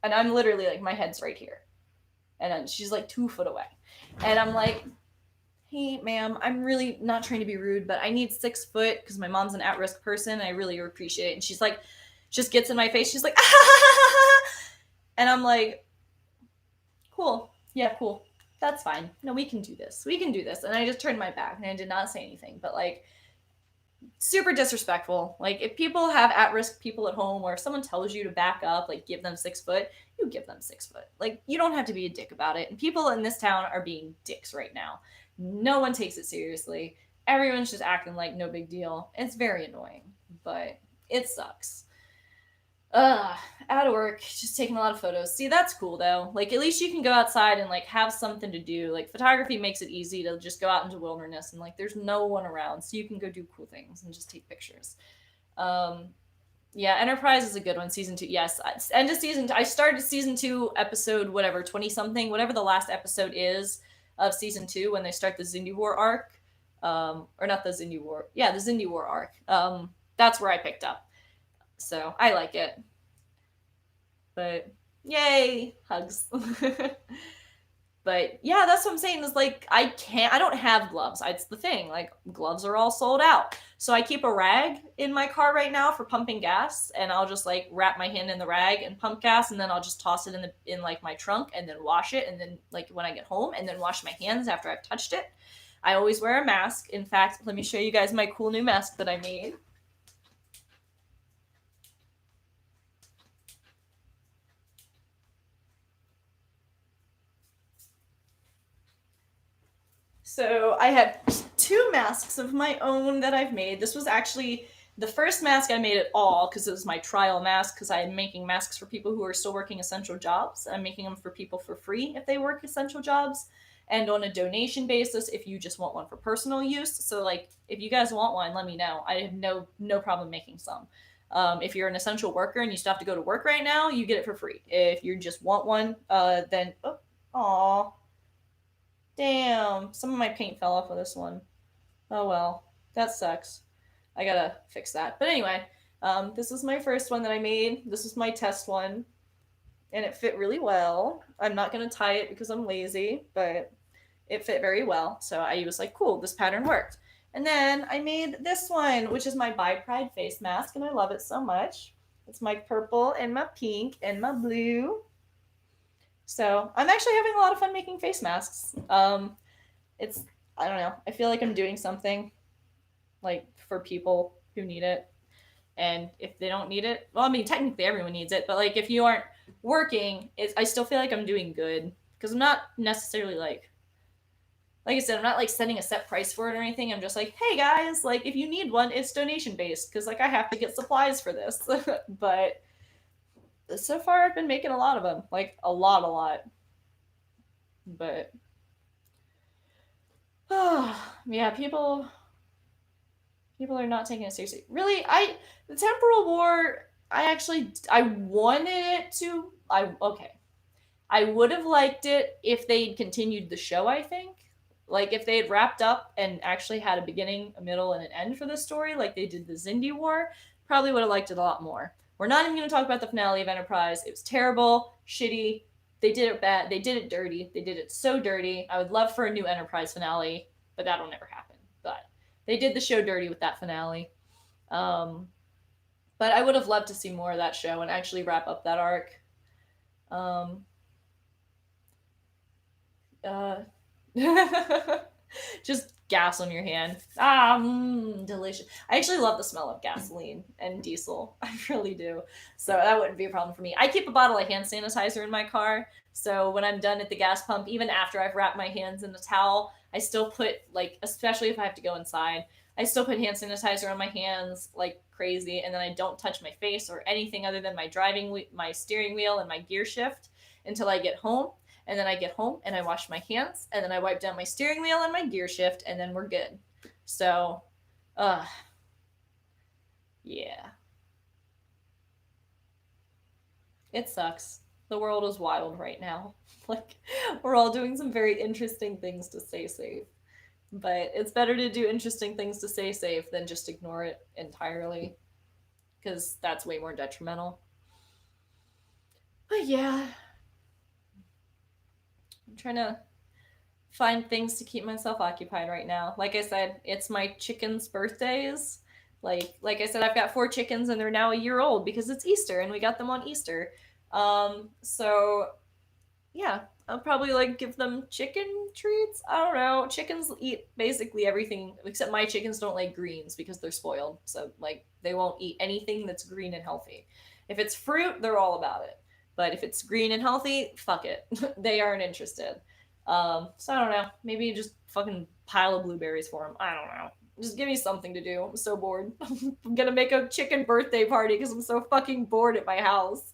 and I'm literally like my head's right here, and then she's like 2 foot away, and I'm like, hey ma'am, I'm really not trying to be rude, but I need 6 foot because my mom's an at-risk person and I really appreciate it. And she's like, just gets in my face, she's like, ah! And I'm like, cool, yeah, cool, that's fine, no, we can do this, and I just turned my back and I did not say anything, but like super disrespectful. Like if people have at-risk people at home, or if someone tells you to back up, like give them 6 foot, you give them 6 foot. Like you don't have to be a dick about it. And people in this town are being dicks right now. No one takes it seriously. Everyone's just acting like no big deal. It's very annoying, but it sucks. Out of work, just taking a lot of photos. See, that's cool though. Like at least you can go outside and like have something to do. Like photography makes it easy to just go out into the wilderness and like there's no one around, so you can go do cool things and just take pictures. Um, yeah, Enterprise is a good one. Season 2, yes. End of season. I started season 2, episode whatever 20 something, whatever the last episode is of season 2 when they start the Xindi War arc, or not the Xindi War. Yeah, the Xindi War arc. That's where I picked up. So I like it. But yay, hugs. But yeah, that's what I'm saying is like I don't have gloves. It's the thing. Like gloves are all sold out. So I keep a rag in my car right now for pumping gas, and I'll just like wrap my hand in the rag and pump gas, and then I'll just toss it in like my trunk and then wash it, and then like when I get home and then wash my hands after I've touched it. I always wear a mask. In fact, let me show you guys my cool new mask that I made. So I have 2 masks of my own that I've made. This was actually the first mask I made at all because it was my trial mask, because I'm making masks for people who are still working essential jobs. I'm making them for people for free if they work essential jobs, and on a donation basis if you just want one for personal use. So like if you guys want one, let me know. I have no problem making some. If you're an essential worker and you still have to go to work right now, you get it for free. If you just want one, then aw. Damn, some of my paint fell off of this one. Oh well, that sucks. I gotta fix that. But anyway, this is my first one that I made. This is my test one, and it fit really well. I'm not gonna tie it because I'm lazy, but it fit very well. So I was like, cool, this pattern worked. And then I made this one, which is my Bi Pride face mask, and I love it so much. It's my purple and my pink and my blue. So I'm actually having a lot of fun making face masks. It's I don't know. I feel like I'm doing something like for people who need it. And if they don't need it, well, I mean, technically everyone needs it, but like if you aren't working, I still feel like I'm doing good because I'm not necessarily like I said, I'm not like setting a set price for it or anything. I'm just like, hey guys, like if you need one, it's donation based because like I have to get supplies for this. But so far, I've been making a lot of them, like a lot. But yeah, people are not taking it seriously. Really, the temporal war. I wanted it to. I okay. I would have liked it if they'd continued the show, I think. Like, if they had wrapped up and actually had a beginning, a middle, and an end for the story, like they did the Zindi War, probably would have liked it a lot more. We're not even going to talk about the finale of Enterprise. It was terrible, shitty. They did it bad. They did it dirty. They did it so dirty. I would love for a new Enterprise finale, but that'll never happen. But they did the show dirty with that finale. Um, but I would have loved to see more of that show and actually wrap up that arc. Um, uh, just gas on your hand. Delicious. I actually love the smell of gasoline and diesel. I really do. So that wouldn't be a problem for me. I keep a bottle of hand sanitizer in my car. So when I'm done at the gas pump, even after I've wrapped my hands in a towel, I still put, like, especially if I have to go inside, I still put hand sanitizer on my hands like crazy. And then I don't touch my face or anything other than my steering wheel and my gear shift until I get home, and then I get home and I wash my hands and then I wipe down my steering wheel and my gear shift and then we're good. So, uh, yeah, it sucks. The world is wild right now. Like, we're all doing some very interesting things to stay safe. But it's better to do interesting things to stay safe than just ignore it entirely, because that's way more detrimental. But yeah, I'm trying to find things to keep myself occupied right now. Like I said, it's my chickens' birthdays. Like I said, I've got four chickens and they're now a year old because it's Easter and we got them on Easter. So yeah, I'll probably like give them chicken treats. I don't know. Chickens eat basically everything except my chickens don't like greens because they're spoiled. So like they won't eat anything that's green and healthy. If it's fruit, they're all about it. But if it's green and healthy, fuck it. They aren't interested. So I don't know. Maybe just fucking pile of blueberries for them. I don't know. Just give me something to do. I'm so bored. I'm gonna make a chicken birthday party because I'm so fucking bored at my house.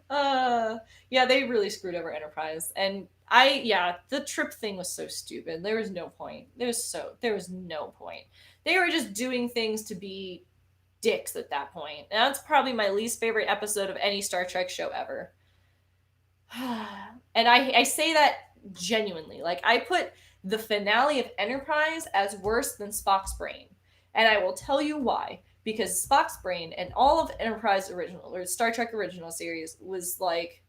uh, yeah, they really screwed over Enterprise, and yeah, the trip thing was so stupid. There was no point. There was no point. They were just doing things to be dicks at that point. And that's probably my least favorite episode of any Star Trek show ever. And I say that genuinely. Like, I put the finale of Enterprise as worse than Spock's brain. And I will tell you why. Because Spock's brain and all of Enterprise original or Star Trek original series was like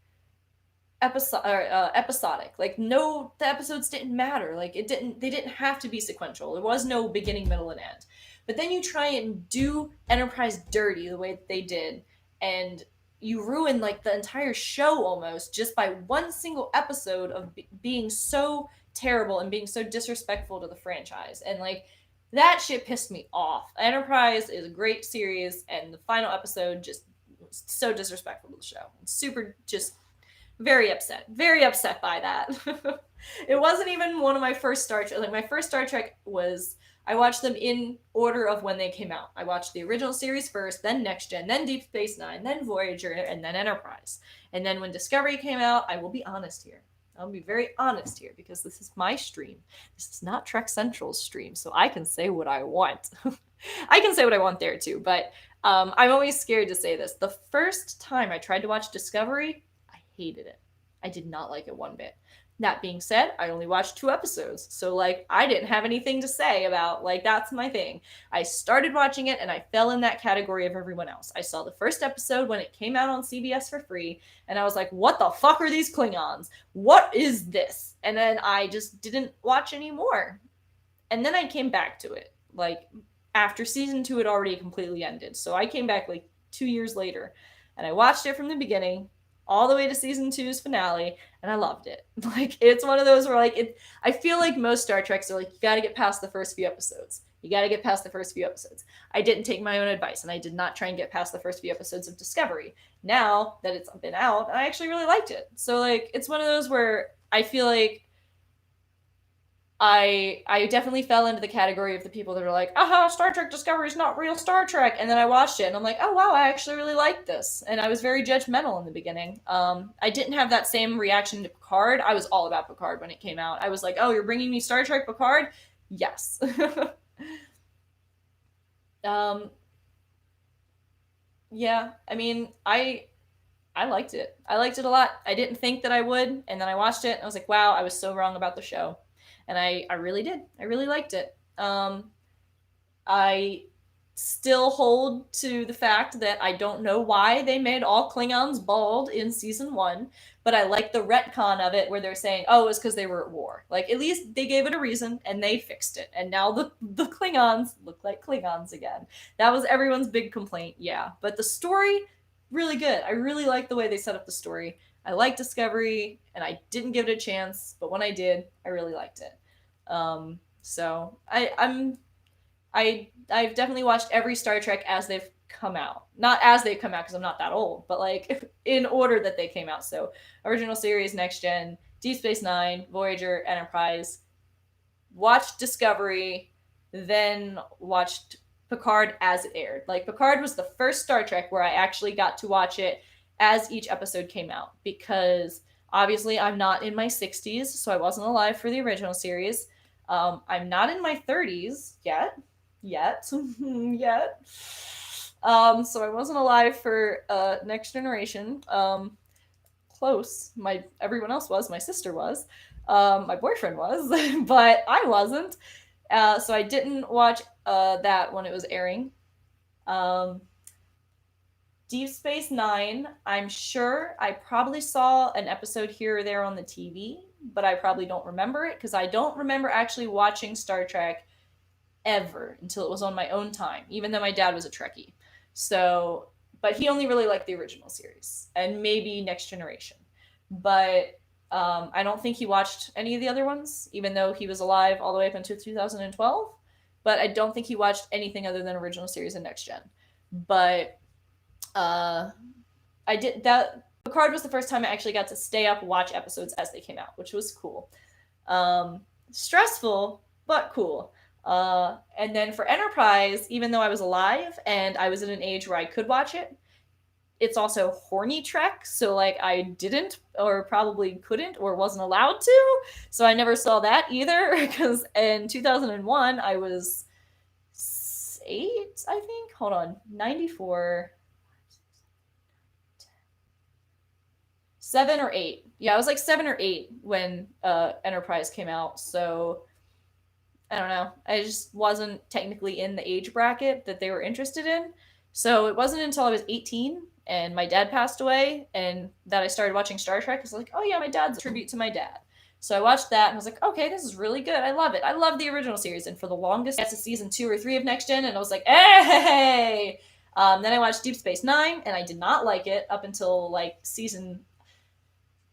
episodic. Like, no, the episodes didn't matter. Like, they didn't have to be sequential. There was no beginning, middle, and end. But then you try and do Enterprise dirty the way that they did, and you ruin like the entire show almost just by one single episode of being so terrible and being so disrespectful to the franchise. And like, that shit pissed me off. Enterprise is a great series, and the final episode just so disrespectful to the show. Super, just very upset by that. It wasn't even one of my first Star Trek. Like, my first Star Trek was, I watched them in order of when they came out. I watched the original series first, then Next Gen, then Deep Space Nine, then Voyager, and then Enterprise. And then when Discovery came out, I will be honest here. I'll be very honest here because this is my stream. This is not Trek Central's stream, so I can say what I want. I can say what I want there too, but I'm always scared to say this. The first time I tried to watch Discovery, I hated it. I did not like it one bit. That being said, I only watched 2 episodes. So, like, I didn't have anything to say about, like, that's my thing. I started watching it and I fell in that category of everyone else. I saw the first episode when it came out on CBS for free, and I was like, what the fuck are these Klingons? What is this? And then I just didn't watch anymore. And then I came back to it, like, after season 2 had already completely ended. So I came back, like, 2 years later, and I watched it from the beginning, all the way to season two's finale, and I loved it. Like, it's one of those where, like, I feel like most Star Treks are like, you gotta get past the first few episodes. You gotta get past the first few episodes. I didn't take my own advice, and I did not try and get past the first few episodes of Discovery. Now that it's been out, I actually really liked it. So, like, it's one of those where I feel like I definitely fell into the category of the people that are like, aha, Star Trek Discovery is not real Star Trek. And then I watched it and I'm like, oh wow, I actually really like this. And I was very judgmental in the beginning. I didn't have that same reaction to Picard. I was all about Picard when it came out. I was like, oh, you're bringing me Star Trek Picard? Yes. um, yeah, I mean, I liked it. I liked it a lot. I didn't think that I would, and then I watched it and I was like, wow, I was so wrong about the show. And I really did. I really liked it. I still hold to the fact that I don't know why they made all Klingons bald in season one, but I like the retcon of it where they're saying, oh, it was because they were at war. Like, at least they gave it a reason and they fixed it. And now the Klingons look like Klingons again. That was everyone's big complaint, yeah. But the story, really good. I really like the way they set up the story. I like Discovery, and I didn't give it a chance, but when I did, I really liked it. So I've definitely watched every Star Trek as they've come out. Not as they've come out because I'm not that old, but like in order that they came out. So original series, Next Gen, Deep Space Nine, Voyager, Enterprise. Watched Discovery, then watched Picard as it aired. Like, Picard was the first Star Trek where I actually got to watch it as each episode came out because obviously I'm not in my 60s, so I wasn't alive for the original series. I'm not in my 30s yet. So I wasn't alive for Next Generation. Close. Everyone else was. My sister was. My boyfriend was, but I wasn't. So I didn't watch that when it was airing. Deep Space Nine, I'm sure I probably saw an episode here or there on the TV, but I probably don't remember it because I don't remember actually watching Star Trek ever until it was on my own time, even though my dad was a Trekkie. So, but he only really liked the original series and maybe Next Generation. But I don't think he watched any of the other ones, even though he was alive all the way up until 2012. But I don't think he watched anything other than original series and Next Gen. But I did that. Picard was the first time I actually got to stay up and watch episodes as they came out, which was cool. Stressful, but cool. And then for Enterprise, even though I was alive and I was in an age where I could watch it, it's also horny Trek, so like I didn't or probably couldn't or wasn't allowed to, so I never saw that either because in 2001 I was 8, I think. Hold on, 94, 7 or 8. Yeah, I was like 7 or 8 when Enterprise came out, so I don't know. I just wasn't technically in the age bracket that they were interested in. So it wasn't until I was 18 and my dad passed away and that I started watching Star Trek. I was like, oh yeah, my dad's a tribute to my dad. So I watched that and I was like, okay, this is really good. I love it. I love the original series. And for the longest, that's a season 2 or 3 of Next Gen. And I was like, hey! Then I watched Deep Space Nine and I did not like it up until like season.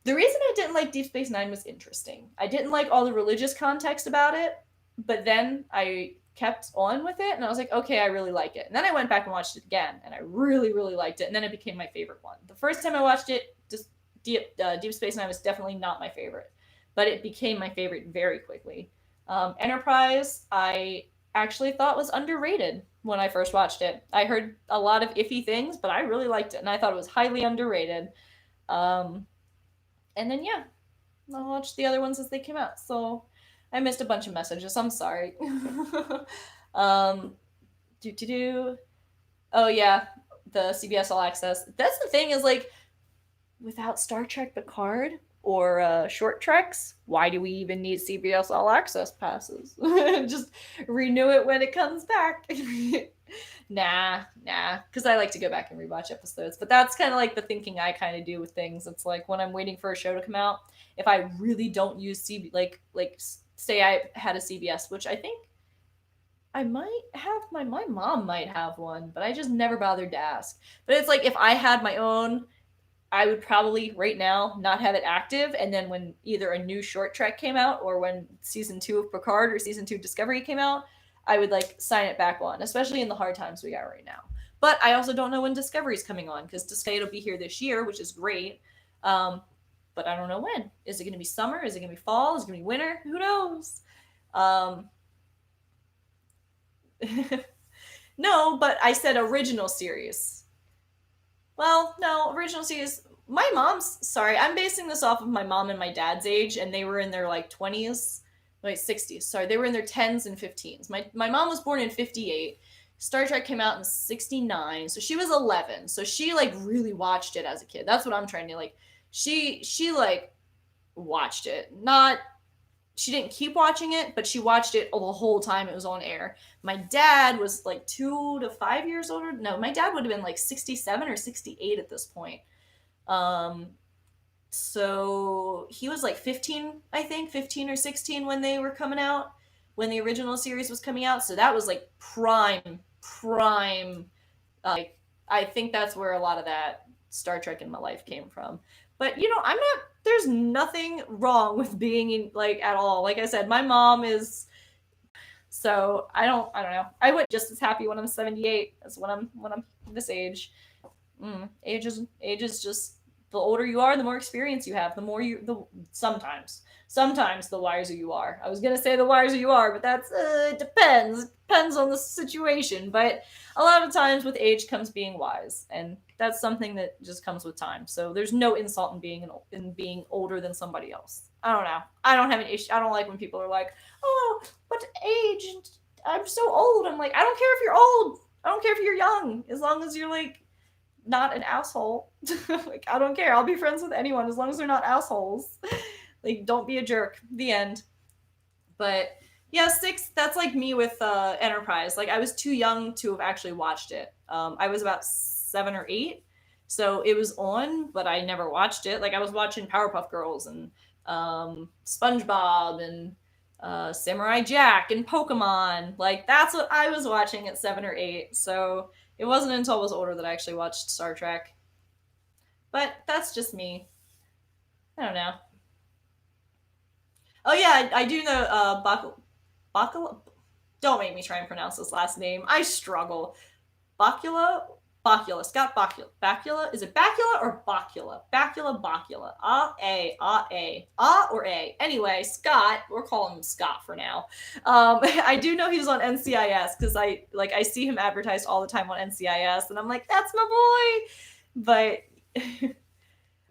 The reason I didn't like Deep Space Nine was interesting. I didn't like all the religious context about it, but then I kept on with it and I was like, okay, I really like it. And then I went back and watched it again and I really, really liked it. And then it became my favorite one. The first time I watched it, just Deep Space Nine was definitely not my favorite, but it became my favorite very quickly. Enterprise, I actually thought was underrated when I first watched it. I heard a lot of iffy things, but I really liked it and I thought it was highly underrated. Um, and then, yeah, I watched the other ones as they came out. So I missed a bunch of messages. I'm sorry. um, do. Oh yeah, the CBS All Access. That's the thing is like, without Star Trek Picard or short treks, why do we even need CBS All Access passes? Just renew it when it comes back. Nah, because I like to go back and rewatch episodes. But that's kind of like the thinking I kind of do with things. It's like when I'm waiting for a show to come out, if I really don't use like say I had a CBS, which I think I might have, my mom might have one, but I just never bothered to ask. But it's like if I had my own, I would probably right now not have it active, and then when either a new short trek came out or when season 2 of Picard or season 2 of Discovery came out, I would like sign it back on, especially in the hard times we got right now. But I also don't know when Discovery's coming on, because Discovery will be here this year, which is great. But I don't know when. Is it going to be summer? Is it going to be fall? Is it going to be winter? Who knows? No, but I said original series. Well, no, original series. My mom's, sorry, I'm basing this off of my mom and my dad's age, and they were in their like 20s, wait, 60s. Sorry, they were in their 10s and 15s. My mom was born in 58. Star Trek came out in 69, so she was 11. So she like really watched it as a kid. That's what I'm trying to like. She like watched it. Not she didn't keep watching it, but she watched it the whole time it was on air. My dad was like 2 to 5 years older. No, my dad would have been like 67 or 68 at this point. So he was like 15, I think, 15 or 16 when they were coming out, when the original series was coming out. So that was like prime. Like, I think that's where a lot of that Star Trek in my life came from. But I'm not. There's nothing wrong with being in, like, at all. Like I said, my mom is. So I don't know. I would just as happy when I'm 78 as when I'm this age. Age is just, the older you are, the more experience you have, sometimes the wiser you are. I was gonna say the wiser you are, but that's it depends on the situation. But a lot of times with age comes being wise, and that's something that just comes with time. So there's no insult in being older than somebody else. I don't know. I don't have an issue. I don't like when people are like, oh, but age, I'm so old. I'm like, I don't care if you're old. I don't care if you're young, as long as you're like not an asshole. Like, I don't care. I'll be friends with anyone as long as they're not assholes. Like, don't be a jerk. The end. But yeah, 6, that's like me with Enterprise. Like, I was too young to have actually watched it. I was about 7 or 8, so it was on, but I never watched it. Like, I was watching Powerpuff Girls and SpongeBob and Samurai Jack and Pokemon. Like, that's what I was watching at 7 or 8. So it wasn't until I was older that I actually watched Star Trek. But that's just me. I don't know. Oh yeah, I do know Bakula. Don't make me try and pronounce this last name. I struggle. Bakula? Bakula. Scott Bakula. Bakula? Is it Bakula or Bakula? Bakula. A. Or A. Anyway, Scott. We're calling him Scott for now. I do know he's on NCIS because I see him advertised all the time on NCIS, and I'm like, that's my boy. But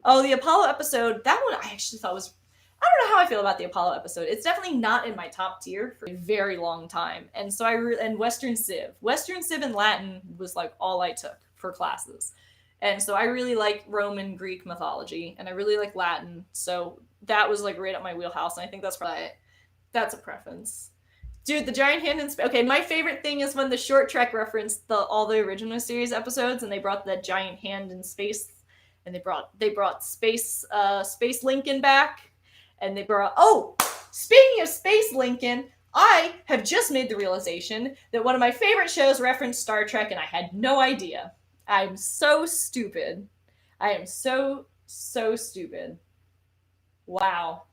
oh, the Apollo episode, that one I actually thought was, I don't know how I feel about the Apollo episode. It's definitely not in my top tier for a very long time. And so and Western Civ and Latin was like all I took for classes. And so I really like Roman Greek mythology, and I really like Latin. So that was like right up my wheelhouse. And I think that's a preference. Dude, the giant hand in space. Okay, my favorite thing is when the short trek referenced all the original series episodes, and they brought that giant hand in space, and they brought Space Lincoln back, and they brought, oh, speaking of Space Lincoln, I have just made the realization that one of my favorite shows referenced Star Trek, and I had no idea. I'm so stupid. I am so stupid. Wow.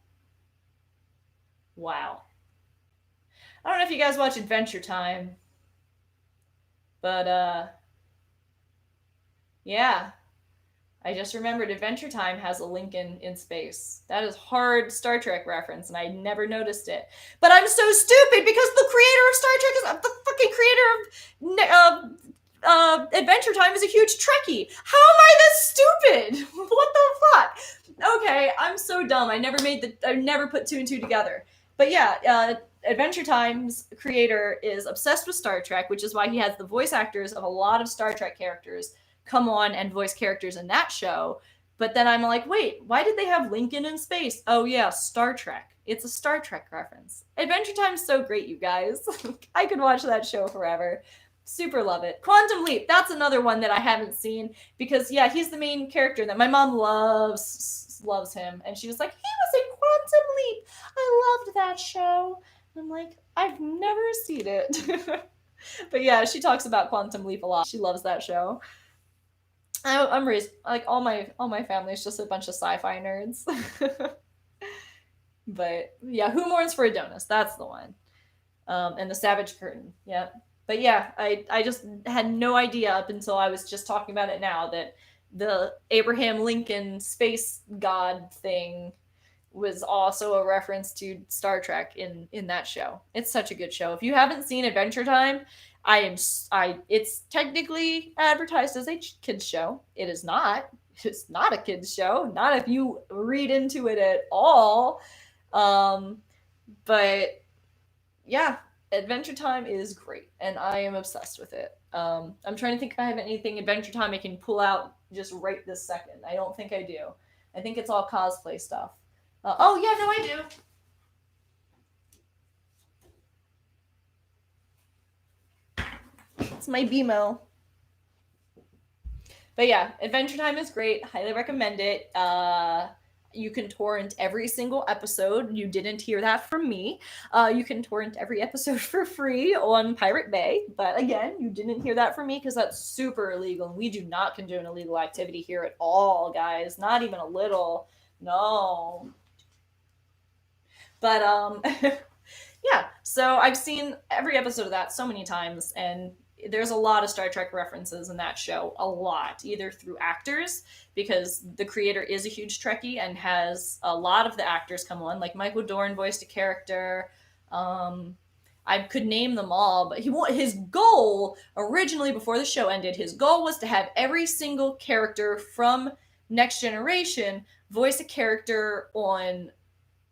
I don't know if you guys watch Adventure Time, but yeah. I just remembered Adventure Time has a Lincoln in space. That is hard Star Trek reference, and I never noticed it. But I'm so stupid because the creator of Star Trek is the fucking creator of Adventure Time is a huge Trekkie. How am I this stupid? What the fuck? Okay, I'm so dumb. I never put 2 and 2 together. But yeah, Adventure Time's creator is obsessed with Star Trek, which is why he has the voice actors of a lot of Star Trek characters come on and voice characters in that show. But then I'm like, wait, why did they have Lincoln in space? Oh yeah, Star Trek. It's a Star Trek reference. Adventure Time's so great, you guys. I could watch that show forever. Super love it. Quantum Leap, that's another one that I haven't seen because yeah, he's the main character that my mom loves him, and she was like, he was in Quantum Leap. I loved that show. And I'm like, I've never seen it. But yeah, she talks about Quantum Leap a lot. She loves that show. I'm raised like all my family's just a bunch of sci-fi nerds. But yeah, Who Mourns for Adonis? That's the one. And the Savage Curtain. Yeah. But yeah, I just had no idea up until I was just talking about it now that the Abraham Lincoln space god thing was also a reference to Star Trek in that show. It's such a good show. If you haven't seen Adventure Time, I it's technically advertised as a kids show. It is not. It's not a kids show. Not if you read into it at all. Um, but yeah, Adventure Time is great, and I am obsessed with it. I'm trying to think if I have anything Adventure Time I can pull out just right this second. I don't think I do. I think it's all cosplay stuff. Oh yeah, no, I do. It's my BMO. But yeah, Adventure Time is great. Highly recommend it. You can torrent every single episode. You didn't hear that from me. You can torrent every episode for free on Pirate Bay. But again, you didn't hear that from me because that's super illegal. And we do not condone illegal activity here at all, guys. Not even a little. No. But yeah, so I've seen every episode of that so many times, and there's a lot of Star Trek references in that show. A lot, either through actors, because the creator is a huge Trekkie and has a lot of the actors come on. Like Michael Dorn voiced a character. Um, I could name them all, but his goal originally, before the show ended, his goal was to have every single character from Next Generation voice a character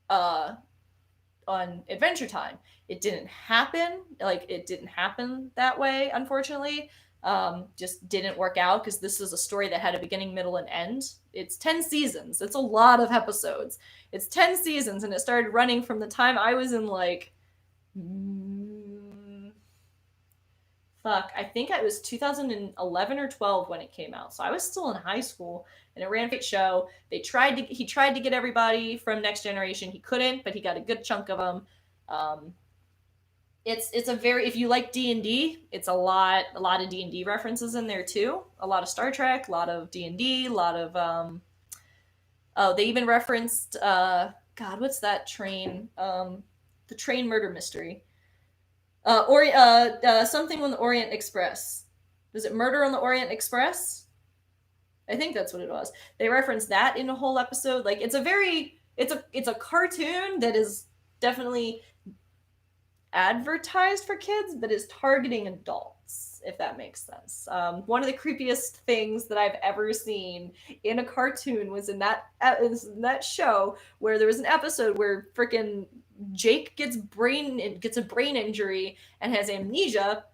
uh, on Adventure Time. It didn't happen. Like it didn't happen that way, unfortunately. Just didn't work out because this is a story that had a beginning, middle, and end. It's 10 seasons. It's a lot of episodes. It's 10 seasons, and it started running from the time I was in like fuck, I think it was 2011 or 12 when it came out. So I was still in high school, and it ran a great show. He tried to get everybody from Next Generation. He couldn't, but he got a good chunk of them. Um, it's a very, if you like D&D, it's a lot of D&D references in there too. A lot of Star Trek, a lot of D&D, a lot of oh, they even referenced god, what's that train? The train murder mystery. Something on the Orient Express. Was it Murder on the Orient Express? I think that's what it was. They referenced that in a whole episode. Like it's a cartoon that is definitely advertised for kids, but is targeting adults, if that makes sense. One of the creepiest things that I've ever seen in a cartoon was in that show where there was an episode where freaking Jake gets a brain injury and has amnesia,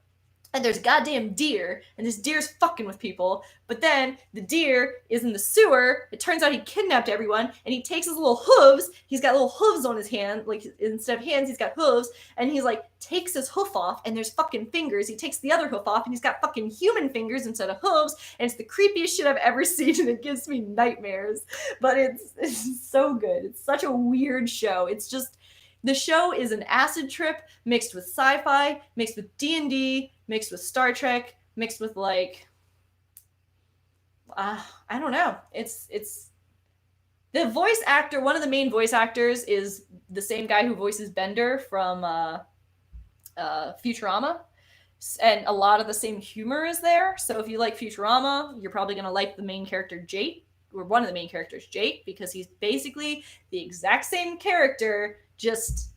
and there's a goddamn deer, and this deer's fucking with people. But then the deer is in the sewer. It turns out he kidnapped everyone, and he takes his little hooves. He's got little hooves on his hand, like instead of hands, he's got hooves, and he's like takes his hoof off, and there's fucking fingers. He takes the other hoof off, and he's got fucking human fingers instead of hooves, and it's the creepiest shit I've ever seen, and it gives me nightmares. But it's so good. It's such a weird show. It's just the show is an acid trip mixed with sci-fi, mixed with D&D, mixed with Star Trek, mixed with like I don't know. It's the voice actor. One of the main voice actors is the same guy who voices Bender from Futurama, and a lot of the same humor is there. So if you like Futurama, you're probably gonna like the main character Jake, or one of the main characters Jake, because he's basically the exact same character, just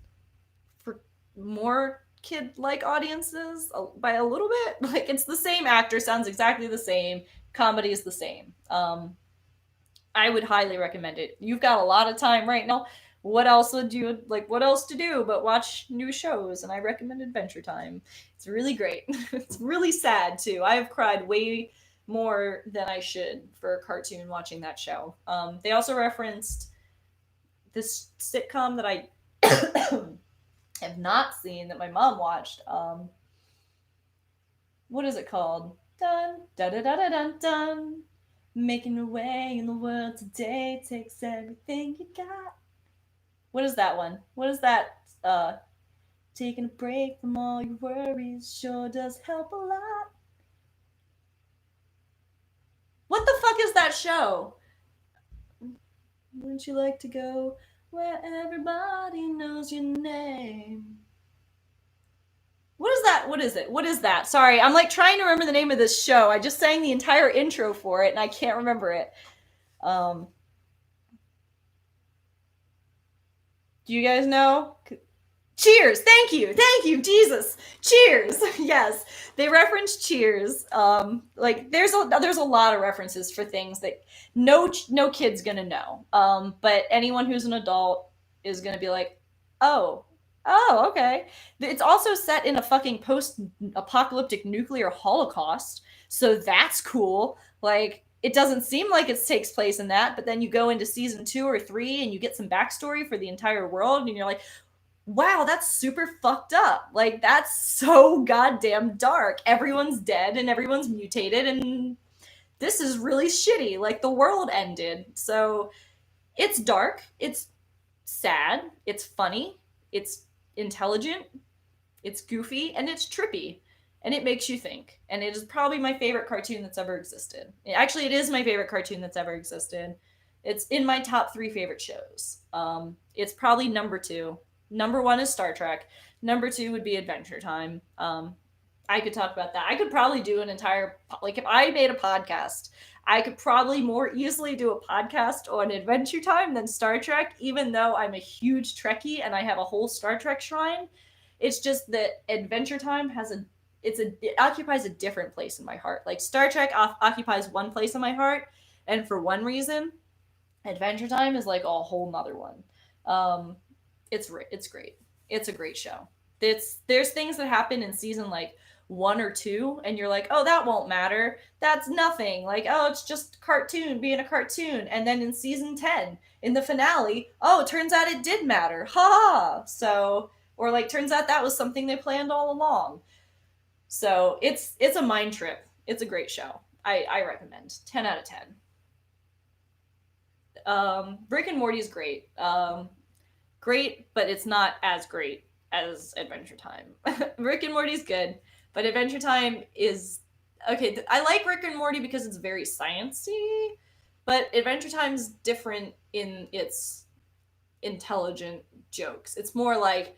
for more kid-like audiences by a little bit. Like it's the same actor, sounds exactly the same, comedy is the same. I would highly recommend it. You've got a lot of time right now. What else would you like? What else to do but watch new shows? And I recommend Adventure Time. It's really great. It's really sad too. I have cried way more than I should for a cartoon watching that show. They also referenced this sitcom that I have not seen that my mom watched. What is it called? Dun da da da da dun dun. Making your way in the world today takes everything you got. What is that one? What is that? Taking a break from all your worries sure does help a lot. What the fuck is that show? Wouldn't you like to go where everybody knows your name? What is that? What is it? What is that? Sorry, I'm like trying to remember the name of this show. I just sang the entire intro for it and I can't remember it. Um, do you guys know? Cheers. Thank you, Jesus. Cheers. Yes, they reference Cheers. Like there's a lot of references for things that no kid's gonna know. But anyone who's an adult is gonna be like, oh, oh, okay. It's also set in a fucking post-apocalyptic nuclear holocaust, so that's cool. Like it doesn't seem like it takes place in that, but then you go into season 2 or 3 and you get some backstory for the entire world, and you're like, wow, that's super fucked up. Like, that's so goddamn dark. Everyone's dead and everyone's mutated, and this is really shitty. Like, the world ended. So, it's dark, it's sad, it's funny, it's intelligent, it's goofy, and it's trippy. And it makes you think. And it is probably my favorite cartoon that's ever existed. Actually, it is my favorite cartoon that's ever existed. It's in my top 3 favorite shows. It's probably number 2. Number 1 is Star Trek. Number 2 would be Adventure Time. I could talk about that. I could probably do an entire, like, if I made a podcast, I could probably more easily do a podcast on Adventure Time than Star Trek, even though I'm a huge Trekkie and I have a whole Star Trek shrine. It's just that Adventure Time has it occupies a different place in my heart. Like Star Trek occupies one place in my heart, and for one reason, Adventure Time is like a whole nother one. Um, it's great. It's a great show. There's things that happen in season like 1 or 2, and you're like, oh, that won't matter. That's nothing. Like, oh, it's just cartoon being a cartoon. And then in season 10, in the finale, oh, it turns out it did matter. Ha ha. So, or like, turns out that was something they planned all along. So it's a mind trip. It's a great show. I recommend. 10 out of 10. Rick and Morty is great. Great, but it's not as great as Adventure Time. Rick and Morty's good, but Adventure Time is okay. I like Rick and Morty because it's very sciencey, but Adventure Time's different in its intelligent jokes. It's more like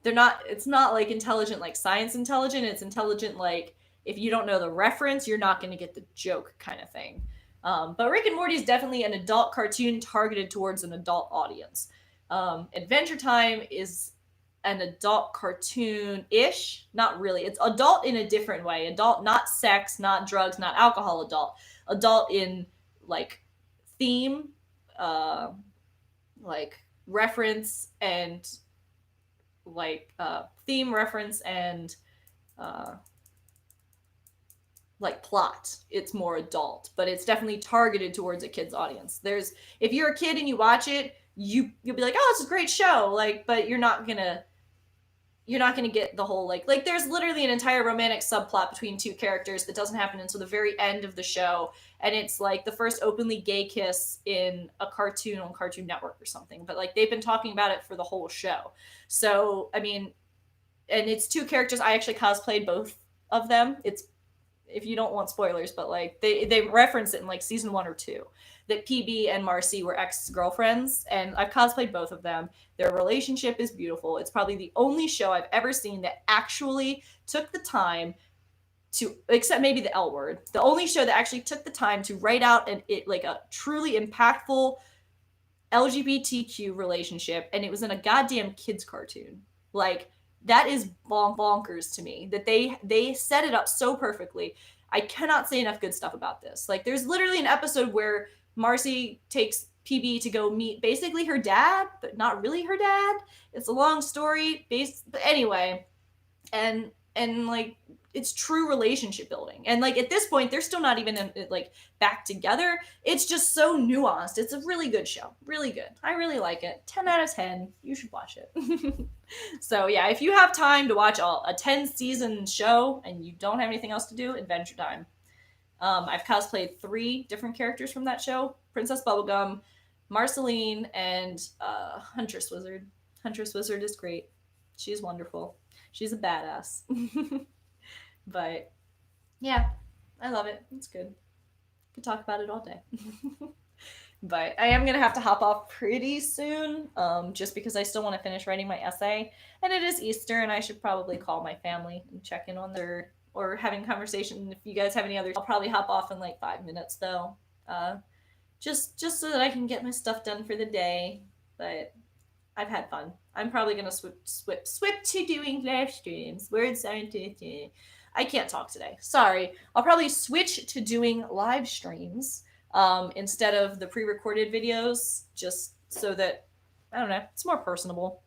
they're not. It's not like intelligent like science intelligent. It's intelligent like if you don't know the reference, you're not going to get the joke kind of thing. But Rick and Morty is definitely an adult cartoon targeted towards an adult audience. Adventure Time is an adult cartoon ish. Not really. It's adult in a different way. Adult, not sex, not drugs, not alcohol adult. Adult in like theme, uh, like reference and theme reference and uh, like plot. It's more adult, but it's definitely targeted towards a kid's audience. There's if you're a kid and you watch it, you'll be like, oh, it's a great show, like, but you're not gonna get the whole like there's literally an entire romantic subplot between 2 characters that doesn't happen until the very end of the show, and it's like the first openly gay kiss in a cartoon on Cartoon Network or something, but like they've been talking about it for the whole show. So I mean, and it's 2 characters. I actually cosplayed both of them. It's if you don't want spoilers, but like they reference it in like season 1 or 2 that PB and Marcy were ex-girlfriends, and I've cosplayed both of them. Their relationship is beautiful. It's probably the only show I've ever seen that actually took the time to, except maybe the L Word, the only show that actually took the time to write out like a truly impactful LGBTQ relationship, and it was in a goddamn kids cartoon. Like that is bonkers to me that they set it up so perfectly. I cannot say enough good stuff about this. Like there's literally an episode where Marcy takes PB to go meet basically her dad, but not really her dad. It's a long story, but anyway, and like it's true relationship building, and like at this point they're still not even like back together. It's just so nuanced. It's a really good show, really good. I really like it. 10 out of 10. You should watch it. So yeah, if you have time to watch a 10 season show and you don't have anything else to do, Adventure Time. I've cosplayed 3 different characters from that show: Princess Bubblegum, Marceline, and Huntress Wizard. Huntress Wizard is great. She's wonderful. She's a badass. But yeah, I love it. It's good. Could talk about it all day. But I am gonna have to hop off pretty soon, just because I still want to finish writing my essay, and it is Easter, and I should probably call my family and check in on their or having conversation. If you guys have any other, I'll probably hop off in like 5 minutes though, just so that I can get my stuff done for the day. But I've had fun. I'm probably gonna swip to doing live streams. Words aren't. I can't talk today. Sorry. I'll probably switch to doing live streams instead of the pre-recorded videos, just so that I don't know, it's more personable,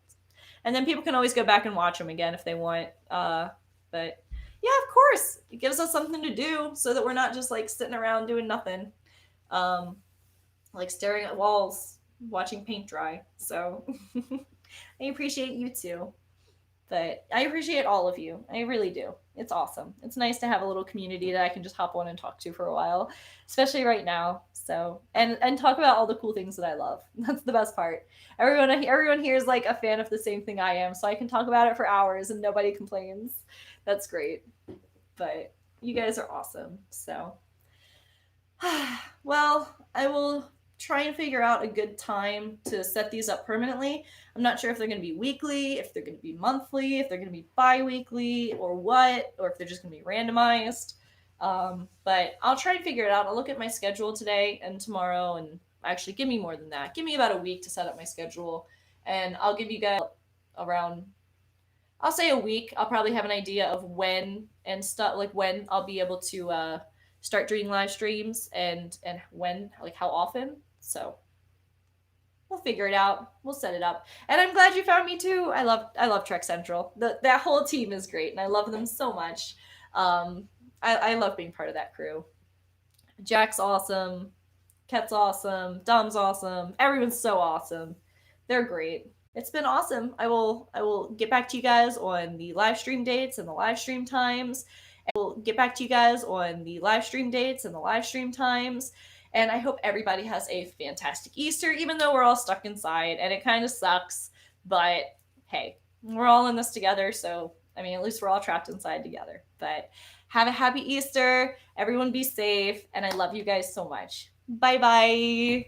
and then people can always go back and watch them again if they want. But yeah, of course, it gives us something to do so that we're not just like sitting around doing nothing, um, like staring at walls, watching paint dry. So I appreciate you too. But I appreciate all of you. I really do. It's awesome. It's nice to have a little community that I can just hop on and talk to for a while, especially right now. So and talk about all the cool things that I love. That's the best part. Everyone here is like a fan of the same thing I am, so I can talk about it for hours and nobody complains. That's great. But you guys are awesome. So well, I will try and figure out a good time to set these up permanently. I'm not sure if they're going to be weekly, if they're going to be monthly, if they're going to be bi-weekly, or what, or if they're just going to be randomized. But I'll try and figure it out. I'll look at my schedule today and tomorrow, and actually give me more than that. Give me about a week to set up my schedule, and I'll give you guys around, I'll say a week. I'll probably have an idea of when and stuff, like when I'll be able to start doing live streams and when, like how often. So we'll figure it out. We'll set it up. And I'm glad you found me too. I love Trek Central. That whole team is great, and I love them so much. I love being part of that crew. Jack's awesome. Ket's awesome. Dom's awesome. Everyone's so awesome. They're great. It's been awesome. I will get back to you guys on the live stream dates and the live stream times. We'll get back to you guys on the live stream dates and the live stream times. And I hope everybody has a fantastic Easter, even though we're all stuck inside and it kind of sucks. But hey, we're all in this together. So, I mean, at least we're all trapped inside together. But have a happy Easter. Everyone be safe. And I love you guys so much. Bye bye.